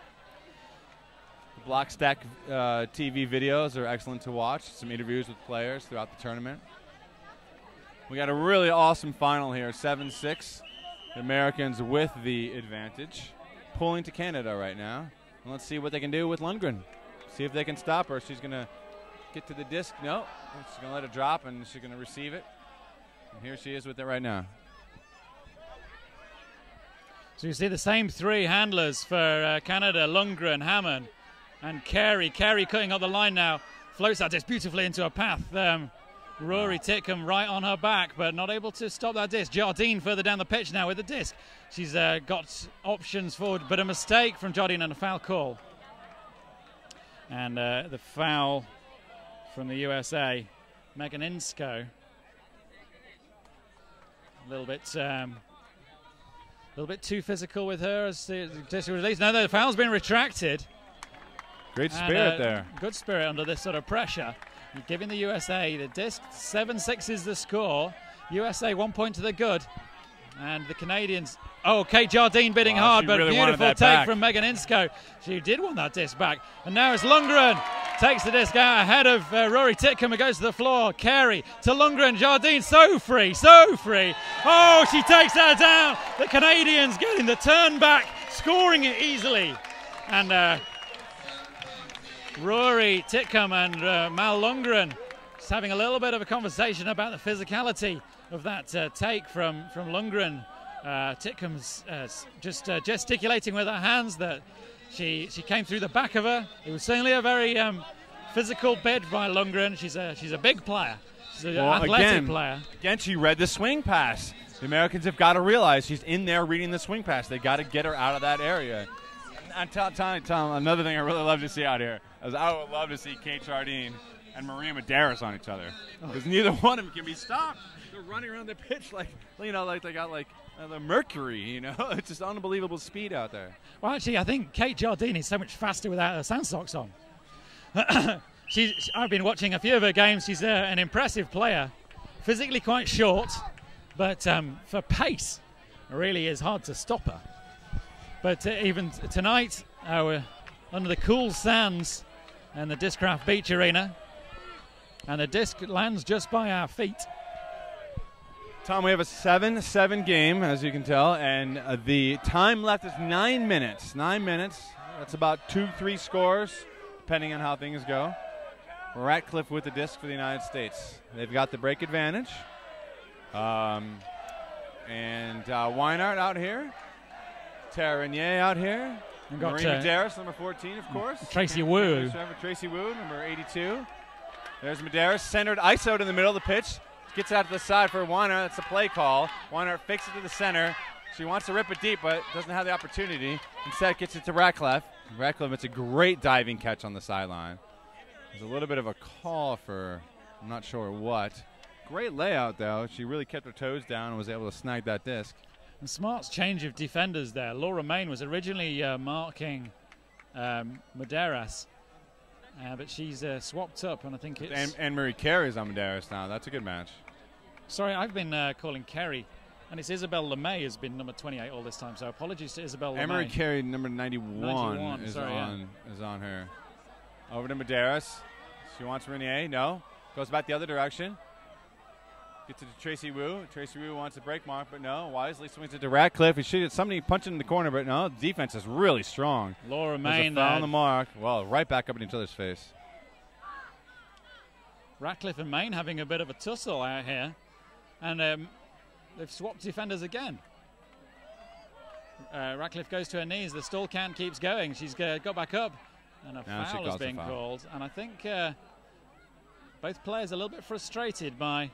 Block Stack TV videos are excellent to watch. Some interviews with players throughout the tournament. We got a really awesome final here, 7-6. The Americans with the advantage, pulling to Canada right now. And let's see what they can do with Lundgren. See if they can stop her. She's going to get to the disc. No, she's going to let it drop, and she's going to receive it. And here she is with it right now. So you see the same three handlers for Canada, Lundgren, Hammond, and Carey. Carey cutting up the line now. Floats that disc beautifully into a path. Rory Titcomb right on her back, but not able to stop that disc. Jardine further down the pitch now with the disc. She's got options forward, but a mistake from Jardine and a foul call. And the foul from the USA, Megan Insko. A little bit too physical with her as the disc was released. No, the foul's been retracted. Great spirit there. Good spirit under this sort of pressure. You're giving the USA the disc. 7-6 is the score. USA 1 point to the good. And the Canadians. Oh, Kate Jardine bidding hard, but really beautiful take back from Megan Insko. She did want that disc back. And now it's Lundgren. Takes the disc out ahead of Rory Titcomb and goes to the floor. Carey to Lundgren. Jardine so free, so free. Oh, she takes that down. The Canadians getting the turn back, scoring it easily. And Rory Titcomb and Mal Lundgren just having a little bit of a conversation about the physicality of that take from Lundgren. Titcomb's just gesticulating with her hands that she came through the back of her. It was certainly a very physical bid by Lundgren. She's a big player. She's an athletic player. Again, she read the swing pass. The Americans have got to realize she's in there reading the swing pass. They got to get her out of that area. And Tom, another thing I really love to see out here is I would love to see Kate Jardine and Maria Medeiros on each other, because neither one of them can be stopped. They're running around the pitch like they got the mercury. It's just unbelievable speed out there. Well, actually, I think Kate Jardine is so much faster without her sand socks on. I've been watching a few of her games. She's an impressive player, physically quite short, but for pace, it really is hard to stop her. But even tonight, under the cool sands and the Discraft Beach Arena, and the disc lands just by our feet. Tom, we have a 7-7 game, as you can tell, and the time left is 9 minutes. 9 minutes. That's about 2-3 scores, depending on how things go. Ratcliffe with the disc for the United States. They've got the break advantage. And Weinert out here. Tara Renier out here. Marie Medeiros, number 14, of course. Tracy Wu. Tracy Wu, number 82. There's Medeiros, centered ice out in the middle of the pitch. Gets it out to the side for Weiner. That's a play call. Weiner fakes it to the center. She wants to rip it deep, but doesn't have the opportunity. Instead, gets it to Ratcliffe. Ratcliffe makes a great diving catch on the sideline. There's a little bit of a call for I'm not sure what. Great layout, though. She really kept her toes down and was able to snag that disc. And Smart's change of defenders there. Laura Main was originally marking Medeiros, but she's swapped up, and I think it's... And Marie Carey's on Medeiros now. That's a good match. Sorry, I've been calling Carey. And it's Isabel LeMay has been number 28 all this time, so apologies to Isabel LeMay. Emery Carey, number 91 is on her. Over to Medeiros. She wants Renier. No. Goes back the other direction. Gets it to Tracy Wu. Tracy Wu wants a break mark, but no. Wisely swings it to Ratcliffe. He should get somebody punching in the corner, but no. The defense is really strong. Laura Main on the mark. Well, right back up in each other's face. Ratcliffe and Main having a bit of a tussle out here. And they've swapped defenders again. Ratcliffe goes to her knees. The stall count keeps going. She's got back up. And a foul is being called. And I think both players are a little bit frustrated by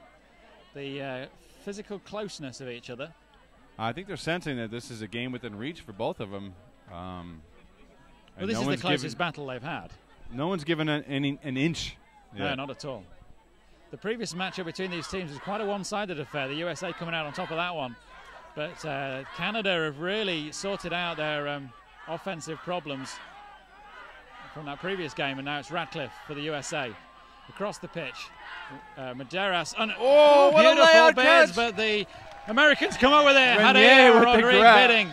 the physical closeness of each other. I think they're sensing that this is a game within reach for both of them. Well, this is the closest battle they've had. No one's given an inch. No, not at all. The previous matchup between these teams was quite a one-sided affair. The USA coming out on top of that one. But Canada have really sorted out their offensive problems from that previous game, and now it's Ratcliffe for the USA. Across the pitch, Medeiros. Beautiful bids, but the Americans come up with it. Renier with the grab.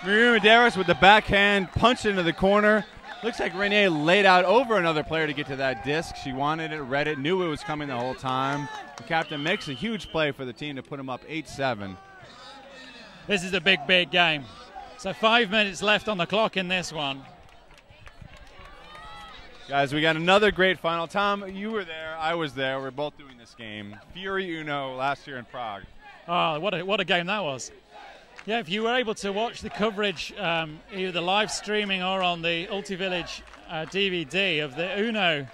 Maria Medeiros with the backhand punch into the corner. Looks like Renier laid out over another player to get to that disc. She wanted it, read it, knew it was coming the whole time. The captain makes a huge play for the team to put them up 8-7. This is a big, big game. So 5 minutes left on the clock in this one. Guys, we got another great final. Tom, you were there. I was there. We were both doing this game. Fury Uno last year in Prague. Oh, what a game that was. Yeah, if you were able to watch the coverage, either the live streaming or on the Ultivillage DVD of the Uno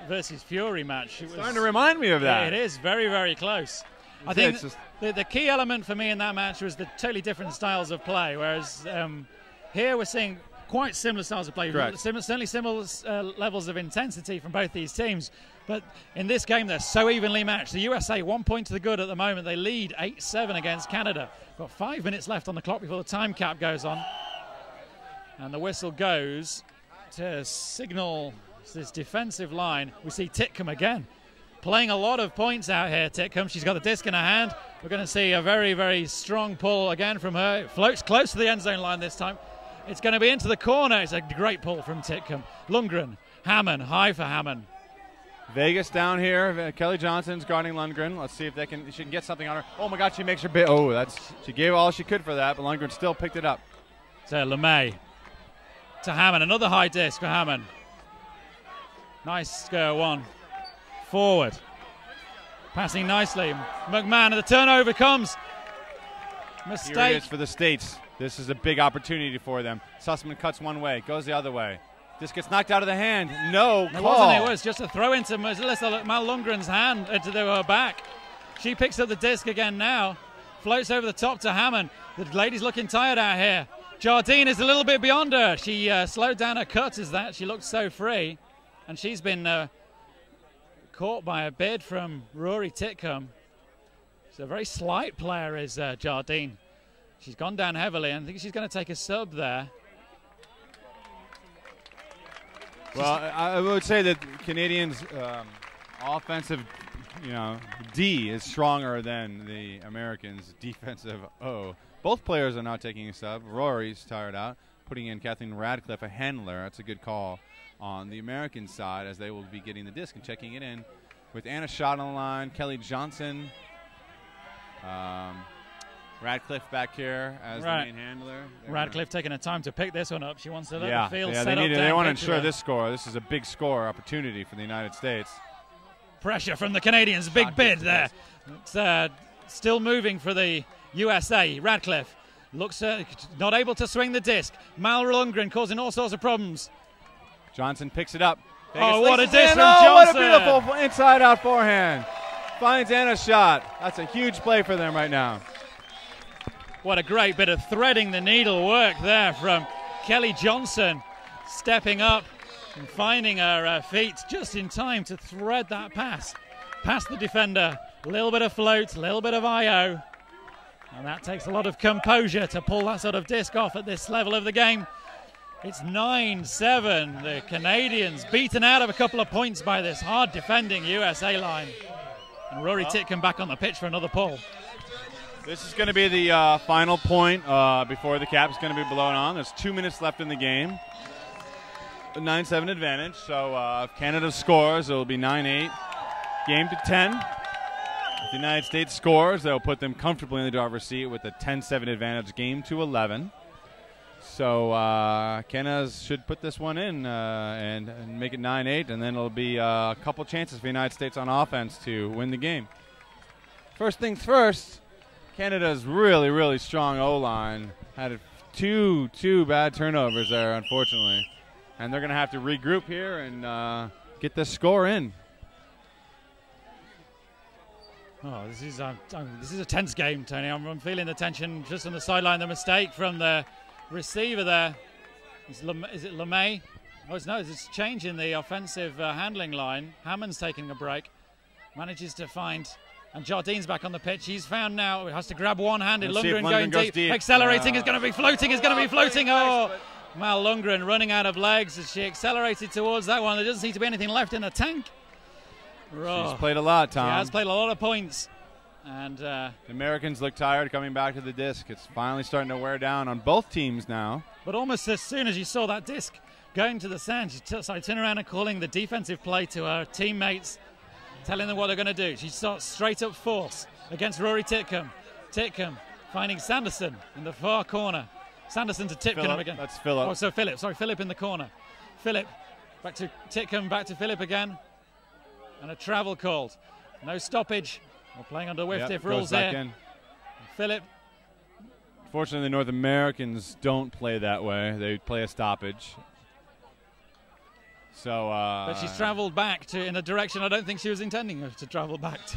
versus Fury match. It was starting to remind me of that. It is very, very close. I think the key element for me in that match was the totally different styles of play, whereas here we're seeing quite similar styles of play. Certainly similar levels of intensity from both these teams. But in this game, they're so evenly matched. The USA 1 point to the good at the moment. They lead 8-7 against Canada. Got 5 minutes left on the clock before the time cap goes on. And the whistle goes to signal this defensive line. We see Titcomb again. Playing a lot of points out here, Titcomb. She's got the disc in her hand. We're going to see a very, very strong pull again from her. It floats close to the end zone line this time. It's going to be into the corner. It's a great pull from Titcomb. Lundgren, Hammond, high for Hammond. Vegas down here. Kelly Johnson's guarding Lundgren. Let's see if she can get something on her. Oh my God, she makes her bit. Oh, she gave all she could for that, but Lundgren still picked it up. To LeMay. To Hammond. Another high disc for Hammond. Nice one. Forward. Passing nicely. McMahon, and the turnover comes. Mistake. Here it is for the States. This is a big opportunity for them. Sussman cuts one way, goes the other way. This gets knocked out of the hand. No call. It wasn't. It was just a throw into Melissa Mal Lundgren's hand, into her back. She picks up the disc again now. Floats over the top to Hammond. The lady's looking tired out here. Jardine is a little bit beyond her. She slowed down her cut as that. She looked so free. And she's been caught by a bid from Rory Titcomb. She's a very slight player, is Jardine. She's gone down heavily, and I think she's going to take a sub there. Well, I would say that Canadians' offensive, D is stronger than the Americans' defensive O. Both players are now taking a sub. Rory's tired out, putting in Kathleen Radcliffe, a handler. That's a good call on the American side, as they will be getting the disc and checking it in with Anna Schott on the line, Kelly Johnson, Radcliffe back here as the main handler. Radcliffe taking her time to pick this one up. She wants to let the field set up. They want to ensure this score. This is a big score opportunity for the United States. Pressure from the Canadians. Big bid there. It's, still moving for the USA. Radcliffe looks not able to swing the disc. Mal Lundgren causing all sorts of problems. Johnson picks it up. Vegas what a disc from Johnson. What a beautiful inside-out forehand. finds Anna's shot. That's a huge play for them right now. What a great bit of threading the needle work there from Kelly Johnson, stepping up and finding her feet just in time to thread that pass past the defender. A little bit of float, a little bit of I.O. And that takes a lot of composure to pull that sort of disc off at this level of the game. It's 9-7. The Canadians beaten out of a couple of points by this hard defending USA line. And Rory Titcombe back on the pitch for another pull. This is going to be the final point before the cap is going to be blown on. There's 2 minutes left in the game. A 9-7 advantage. So if Canada scores, it will be 9-8. Game to 10. If the United States scores, they'll put them comfortably in the driver's seat with a 10-7 advantage. Game to 11. So Canada should put this one in and make it 9-8, and then it'll be a couple chances for the United States on offense to win the game. First things first, Canada's really, really strong O-line had two bad turnovers there, unfortunately. And they're going to have to regroup here and get this score in. Oh, this is a tense game, Tony. I'm feeling the tension just on the sideline. The mistake from the receiver there. Is it LeMay? Oh, it's change in the offensive handling line. Hammond's taking a break. Manages to find, and Jardine's back on the pitch. He's found now. He has to grab one-handed. Lundgren going deep. Accelerating is going to be floating. Is going to be floating. Oh, Mal Lundgren running out of legs as she accelerated towards that one. There doesn't seem to be anything left in the tank. She's played a lot, Tom. She has played a lot of points. And the Americans look tired coming back to the disc. It's finally starting to wear down on both teams now. But almost as soon as you saw that disc going to the sand, she turned around and calling the defensive play to her teammates, telling them what they're going to do. She starts straight up force against Rory Titcombe. Titcombe finding Sanderson in the far corner. Sanderson to Titcombe again. That's Phillip. Oh, so Phillip. Sorry, Phillip in the corner. Phillip back to Titcombe, back to Phillip again. And a travel called. No stoppage. We're playing under WIFTIF rules here. Phillip. Fortunately, the North Americans don't play that way. They play a stoppage. So, but she's traveled back in a direction I don't think she was intending to travel back to.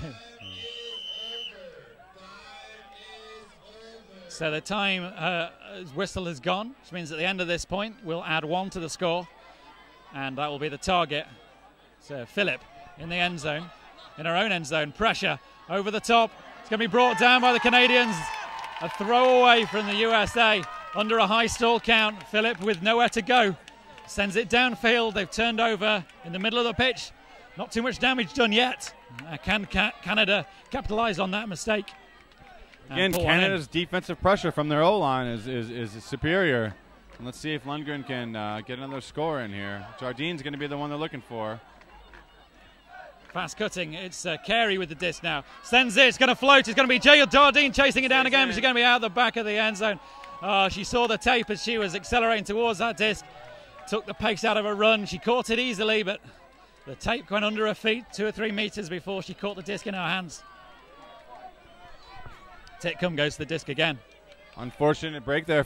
So the time whistle is gone, which means at the end of this point we'll add 1 to the score, and that will be the target. So Phillip in the end zone, in her own end zone, pressure over the top. It's going to be brought down by the Canadians. A throwaway from the USA under a high stall count. Phillip with nowhere to go sends it downfield. They've turned over in the middle of the pitch. Not too much damage done yet. Can Canada capitalize on that mistake? Again, Canada's defensive pressure from their O-line is superior. And let's see if Lundgren can get another score in here. Jardine's going to be the one they're looking for. Fast cutting. It's Carey with the disc now. Sends it. It's going to float. It's going to be Jardine chasing it down again. But she's going to be out the back of the end zone. She saw the tape as she was accelerating towards that disc. Took the pace out of her run. She caught it easily, but the tape went under her feet 2 or 3 meters before she caught the disc in her hands. Titcombe goes to the disc again. Unfortunate break there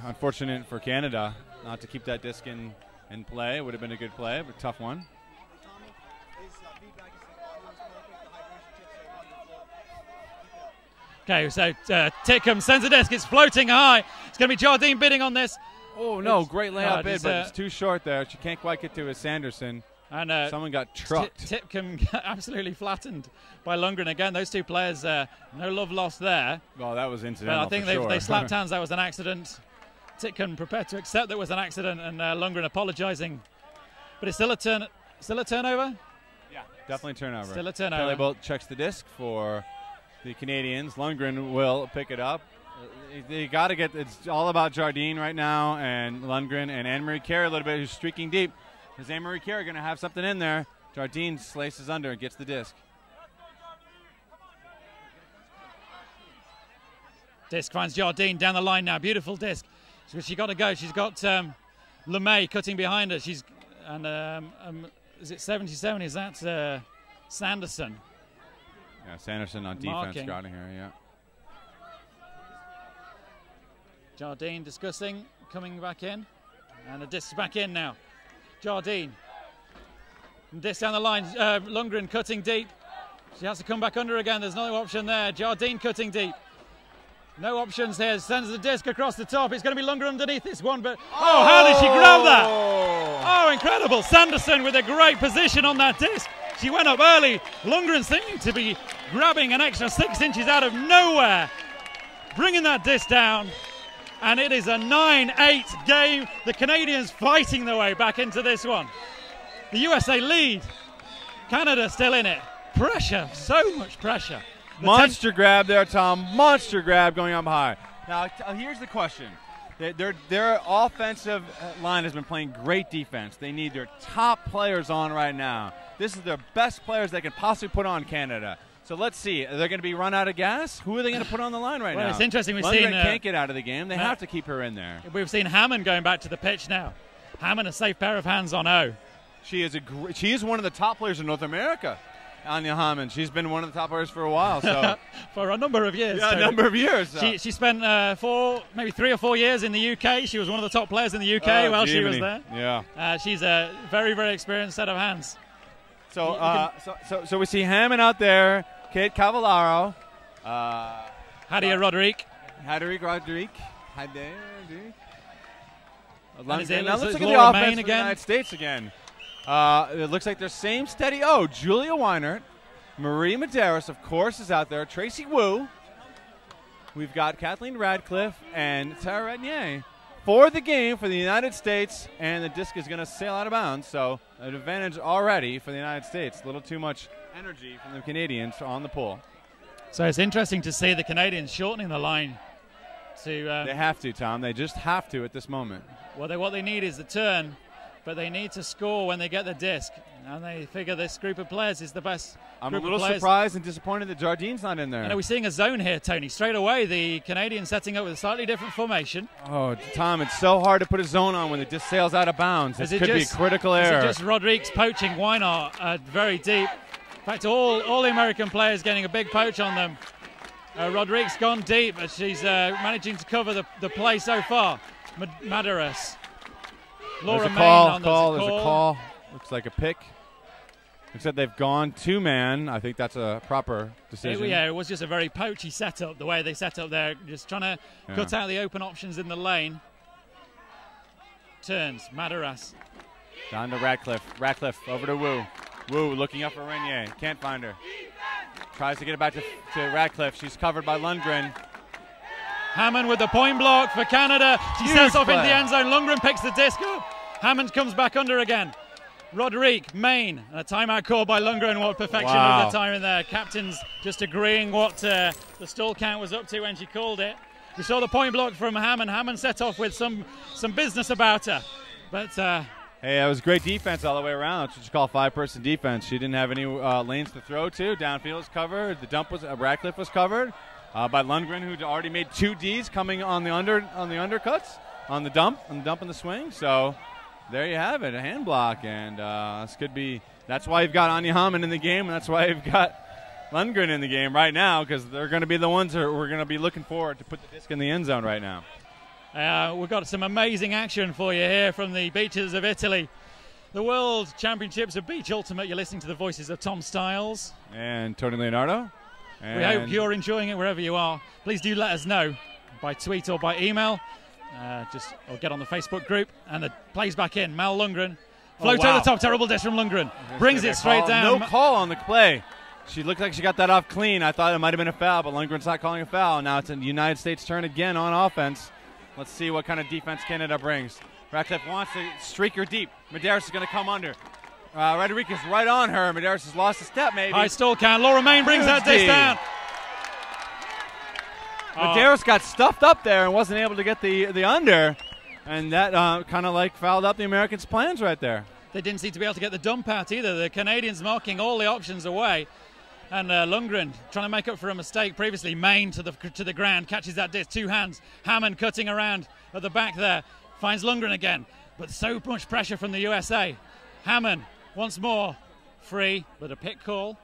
unfortunate for Canada not to keep that disc in play. It would have been a good play, but tough one. Okay, so Titcombe sends a disc. It's floating high. It's going to be Jardine bidding on this. Oh, no, great layup bid, but it's too short there. She can't quite get to Sanderson. And someone got trucked. Titcombe absolutely flattened by Lundgren again. Those two players, no love lost there. Well, that was incidental. But I think they slapped hands. That was an accident. Titcombe prepared to accept that it was an accident, and Lundgren apologising. But it's still a turnover. Yeah, definitely turnover. Still a turnover. Kelly Bolt checks the disc for the Canadians. Lundgren will pick it up. They got to get. It's all about Jardine right now, and Lundgren and Anne-Marie Carey a little bit, who's streaking deep. Is Anne-Marie Carey going to have something in there? Jardine slices under and gets the disc. Disc finds Jardine down the line now. Beautiful disc. She got to go. She's got LeMay cutting behind her. Is it 77? Is that Sanderson? Yeah, Sanderson on defense guarding her, yeah. Jardine discussing, coming back in. And the disc's back in now. Jardine. And disc down the line. Lundgren cutting deep. She has to come back under again. There's no option there. Jardine cutting deep. No options here. Sends the disc across the top. It's going to be Lundgren underneath this one, but oh, how did she grab that? Oh, incredible. Sanderson with a great position on that disc. She went up early. Lundgren seeming to be grabbing an extra 6 inches out of nowhere, bringing that disc down. And it is a 9-8 game. The Canadians fighting their way back into this one. The USA lead. Canada still in it. Pressure, so much pressure. Monster grab there, Tom. Monster grab going up high. Now, here's the question. Their offensive line has been playing great defense. They need their top players on right now. This is their best players they can possibly put on Canada. So let's see. Are they going to be run out of gas? Who are they going to put on the line right now? It's interesting. We've Lundgren seen can't get out of the game. They have to keep her in there. We've seen Hammond going back to the pitch now. Hammond, a safe pair of hands on O. She is one of the top players in North America. Anya Hammond. She's been one of the top players for a while. So for a number of years. Yeah, a number of years. So. She spent maybe 3 or 4 years in the UK. She was one of the top players in the UK while she was there. Yeah. She's a very, very experienced set of hands. So so we see Hammond out there. Kate Cavallaro. Hadia Roderick. Now let's look at the offense for the United States again. It looks like they're same steady. Oh, Julia Weinert. Marie Medeiros, of course, is out there. Tracy Wu. We've got Kathleen Radcliffe and Tara Renier for the game for the United States, and the disc is going to sail out of bounds. So an advantage already for the United States. A little too much energy from the Canadians on the pull. So it's interesting to see the Canadians shortening the line. They have to, Tom. They just have to at this moment. Well, what they need is the turn, but they need to score when they get the disc. And they figure this group of players is the best. I'm a little surprised and disappointed that Jardine's not in there. And we're seeing a zone here, Tony. Straight away, the Canadians setting up with a slightly different formation. Oh, Tom, it's so hard to put a zone on when the disc sails out of bounds. It could be a critical error. Is it just Rodriguez poaching Weinert very deep? In fact, all the American players getting a big poach on them. Rodriguez gone deep, but she's managing to cover the play so far. Medeiros. Laura Main on There's a call. Looks like a pick. Except they've gone 2-man. I think that's a proper decision. It was just a very poachy setup, the way they set up there, just trying to cut out the open options in the lane. Turns, Medeiros. Down to Radcliffe. Radcliffe over to Wu. Wu looking up for Renier. Can't find her. Tries to get it back to Radcliffe. She's covered by Lundgren. Hammond with the point block for Canada. She sets off into the end zone. Lundgren picks the disc up. Hammond comes back under again. Roderick, Main, and a timeout call by Lundgren. What perfection of the time in there. Captains just agreeing what the stall count was up to when she called it. We saw the point block from Hammond. Hammond set off with some business about her. But hey, that was great defense all the way around. That's what you call 5-person defense. She didn't have any lanes to throw to. Downfield was covered. The dump was Radcliffe was covered by Lundgren, who'd already made 2 Ds coming on the undercuts, on the dump and the swing. So there you have it, a hand block, and this could be. That's why you've got Anya Hammond in the game, and that's why you've got Lundgren in the game right now, because they're going to be the ones that we're going to be looking forward to put the disc in the end zone right now. We've got some amazing action for you here from the beaches of Italy. The World Championships of Beach Ultimate. You're listening to the voices of Tom Stiles and Tony Leonardo. We hope you're enjoying it wherever you are. Please do let us know by tweet or by email. Or get on the Facebook group. And the plays back in. Mal Lundgren. Float over the top. Terrible disc from Lundgren. Brings it straight down. No call on the play. She looked like she got that off clean. I thought it might have been a foul, but Lundgren's not calling a foul. Now it's a United States turn again on offense. Let's see what kind of defense Canada brings. Radcliffe wants to streak her deep. Medeiros is going to come under. Rodriguez right on her. Medeiros has lost a step, maybe. High stall count. Laura Main brings that disc down. Medeiros got stuffed up there and wasn't able to get the under. And that kind of like fouled up the Americans' plans right there. They didn't seem to be able to get the dump out either. The Canadians marking all the options away. And Lundgren trying to make up for a mistake previously. Main to the ground, catches that disc, 2 hands. Hammond cutting around at the back there, finds Lundgren again. But so much pressure from the USA. Hammond once more free, but a pick call.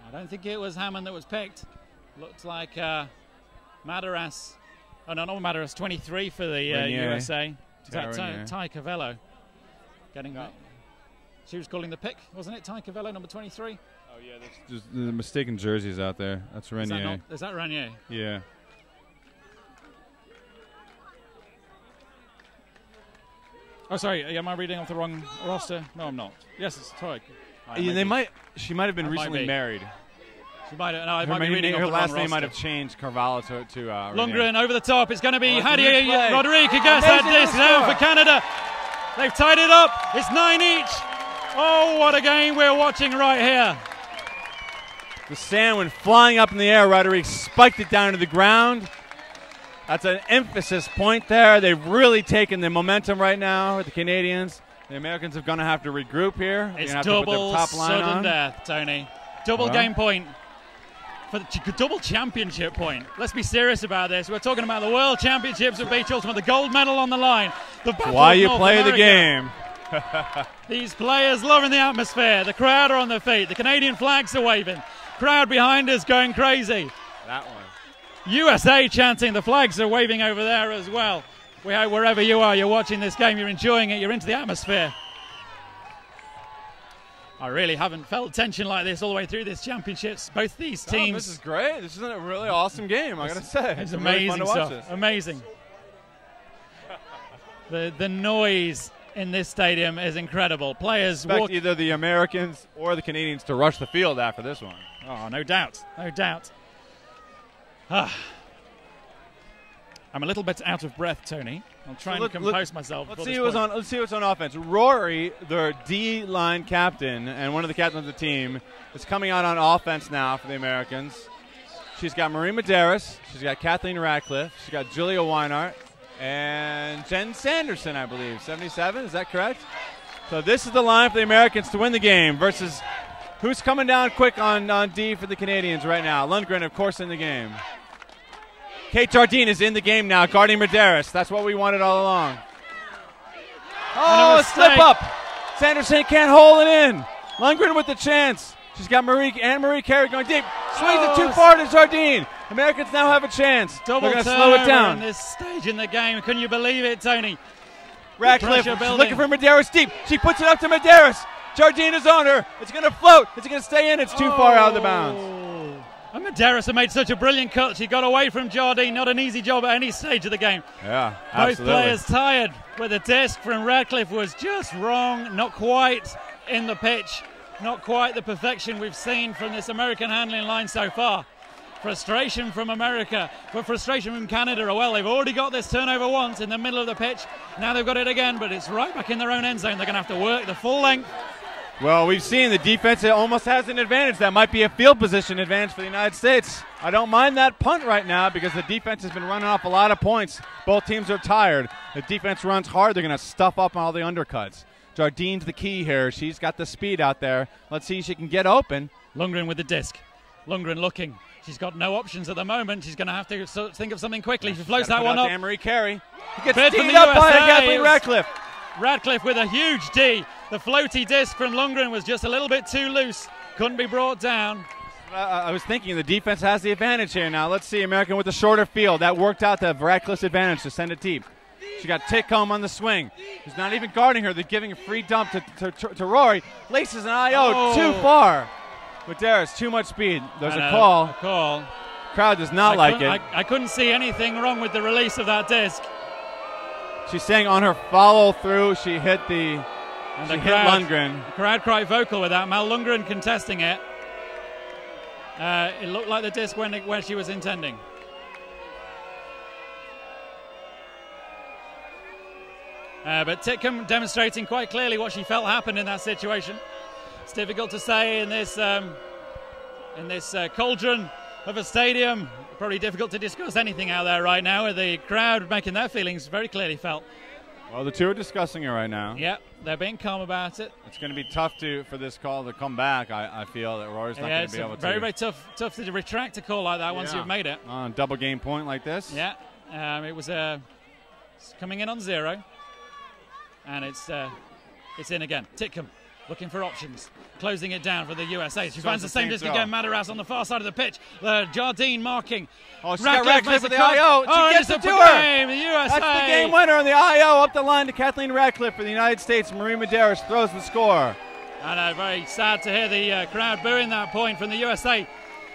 I don't think it was Hammond that was picked. Looked like Medeiros. Oh no, not Medeiros. 23 for the USA. Is that Ty Cavello getting up? She was calling the pick, wasn't it? Ty Cavello, number 23. Oh, yeah, there's the mistaken jerseys out there. That's Renier. Is that Renier? Yeah. Oh, sorry. Am I reading off the wrong roster? No, I'm not. Yes, it's Troy. She might have been recently married. She might have. No, I might be reading her off the last wrong name might roster. have changed Carvalho to Lundgren over the top. It's going to be Hadi replay. Rodriguez who gets that disc down for Canada. They've tied it up. It's 9 each. Oh, what a game we're watching right here. The sand went flying up in the air. Rodriguez spiked it down to the ground. That's an emphasis point there. They've really taken the momentum right now, the Canadians. The Americans are going to have to regroup here. It's have to put double the top line sudden on. death, Tony. Double game point. For the double championship point. Let's be serious about this. We're talking about the World Championships of Beach Ultimate, the gold medal on the line. The battle Why of you North play America. the game. These players loving the atmosphere. The crowd are on their feet. The Canadian flags are waving. Crowd behind us going crazy. That one. USA chanting. The flags are waving over there as well. We hope wherever you are, you're watching this game, you're enjoying it, you're into the atmosphere. I really haven't felt tension like this all the way through this championships. Both these teams. This is great. This is a really awesome game, I gotta say. It's really amazing fun to watch stuff. this. Amazing. The noise in this stadium is incredible. Players Expect either the Americans or the Canadians to rush the field after this one. Oh, no doubt. No doubt. I'm a little bit out of breath, Tony. I'll try and compose myself. Let's see what's on offense. Rory, their D-line captain and one of the captains of the team, is coming out on offense now for the Americans. She's got Marie Medeiros. She's got Kathleen Radcliffe. She's got Julia Weinart. And Jen Sanderson, I believe. 77, is that correct? So this is the line for the Americans to win the game versus who's coming down quick on D for the Canadians right now. Lundgren, of course, in the game. Kate Jardine is in the game now, guarding Medeiros. That's what we wanted all along. Oh, a slip up. Sanderson can't hold it in. Lundgren with the chance. She's got Anne-Marie Carey going deep. Swings it too far to Jardine. Americans now have a chance. They're going to slow it down. In this stage in the game. Can you believe it, Tony? Radcliffe looking for Medeiros deep. She puts it up to Medeiros. Jardine is on her. It's going to float. It's going to stay in. It's too far out of the bounds. And Medeiros had made such a brilliant cut. She got away from Jardine. Not an easy job at any stage of the game. Yeah, both players tired. With the disc from Radcliffe was just wrong. Not quite in the pitch. Not quite the perfection we've seen from this American handling line so far. Frustration from America, but frustration from Canada. Well, they've already got this turnover once in the middle of the pitch. Now they've got it again, but it's right back in their own end zone. They're going to have to work the full length. Well, we've seen the defense almost has an advantage. That might be a field position advantage for the United States. I don't mind that punt right now because the defense has been running off a lot of points. Both teams are tired. The defense runs hard. They're going to stuff up all the undercuts. Jardine's the key here. She's got the speed out there. Let's see if she can get open. Lundgren with the disc. Lundgren looking. She's got no options at the moment. She's going to have to think of something quickly. She floats that one up. Anne-Marie Carey. He gets beat up by Kathleen Radcliffe. Radcliffe with a huge D. The floaty disc from Lundgren was just a little bit too loose. Couldn't be brought down. I was thinking the defense has the advantage here now. Let's see, American with the shorter field. That worked out to Radcliffe's advantage to send it deep. She got Titcomb on the swing. He's not even guarding her. They're giving a free dump to Rory. Laces an IO too far. Medeiros, too much speed. There's a call. A call. Crowd does not like it. I couldn't see anything wrong with the release of that disc. She's saying on her follow through, she hit the. And she hit Lundgren. The crowd quite vocal with that. Mal Lundgren contesting it. It looked like the disc went where she was intending. But Titcomb demonstrating quite clearly what she felt happened in that situation. It's difficult to say in this cauldron of a stadium. Probably difficult to discuss anything out there right now with the crowd making their feelings very clearly felt. Well, the two are discussing it right now. Yeah, they're being calm about it. It's going to be tough for this call to come back. I feel that Rory's not going to be able to. Very tough to retract a call like that once you've made it. On a double game point like this. Yeah, it was coming in on 0, and it's in again. Titcomb looking for options, closing it down for the USA. She finds the same disc again. Madaras on the far side of the pitch. Jardine marking. Oh, she's got Radcliffe with the IO. She gets it to her. The USA. That's the game winner on the IO up the line to Kathleen Radcliffe for the United States. Marie Medeiros throws the score. And very sad to hear the crowd booing that point from the USA.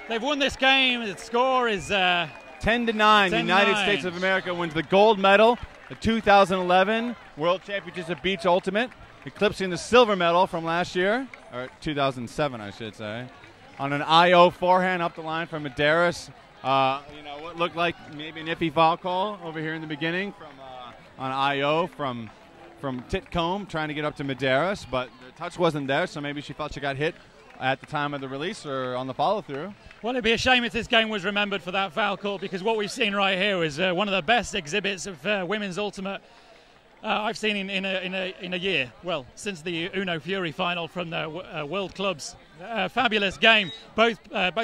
They've won this game. The score is 10-9. The United States of America wins the gold medal, the 2011 World Championships of Beach Ultimate, eclipsing the silver medal from last year, or 2007, I should say, on an IO forehand up the line from Medeiros. What looked like maybe an iffy foul call over here in the beginning from on IO from Titcombe trying to get up to Medeiros, but the touch wasn't there, so maybe she felt she got hit at the time of the release or on the follow-through. Well, it'd be a shame if this game was remembered for that foul call, because what we've seen right here is one of the best exhibits of women's ultimate I've seen in a year. Well, since the Uno Fury final from the World Clubs. Fabulous game. Both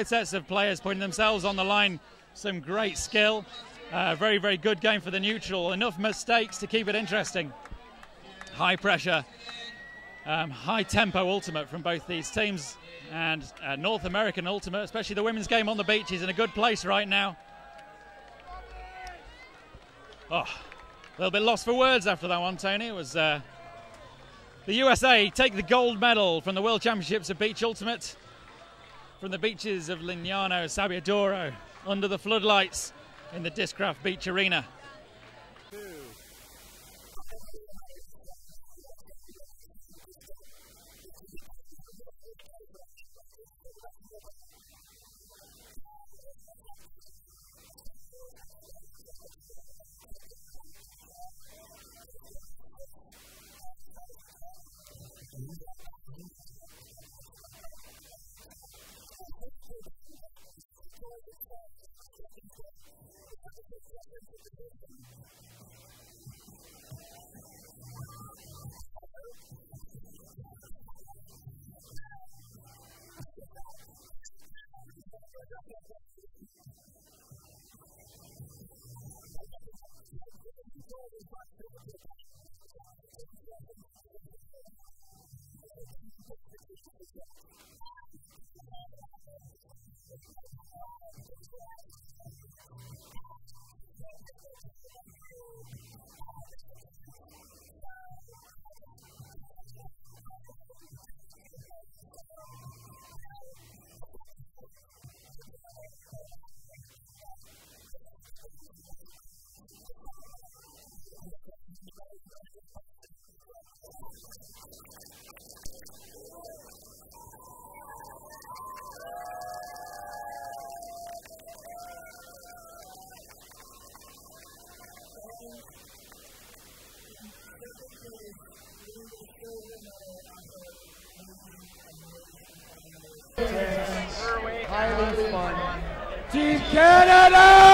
sets of players putting themselves on the line. Some great skill. Very, very good game for the neutral. Enough mistakes to keep it interesting. High pressure, high tempo ultimate from both these teams. And North American ultimate, especially the women's game on the beach, is in a good place right now. Oh, a little bit lost for words after that one, Tony. It was the USA take the gold medal from the World Championships of Beach Ultimate from the beaches of Lignano Sabbiadoro under the floodlights in the Discraft Beach Arena. Highly fun. Team Canada!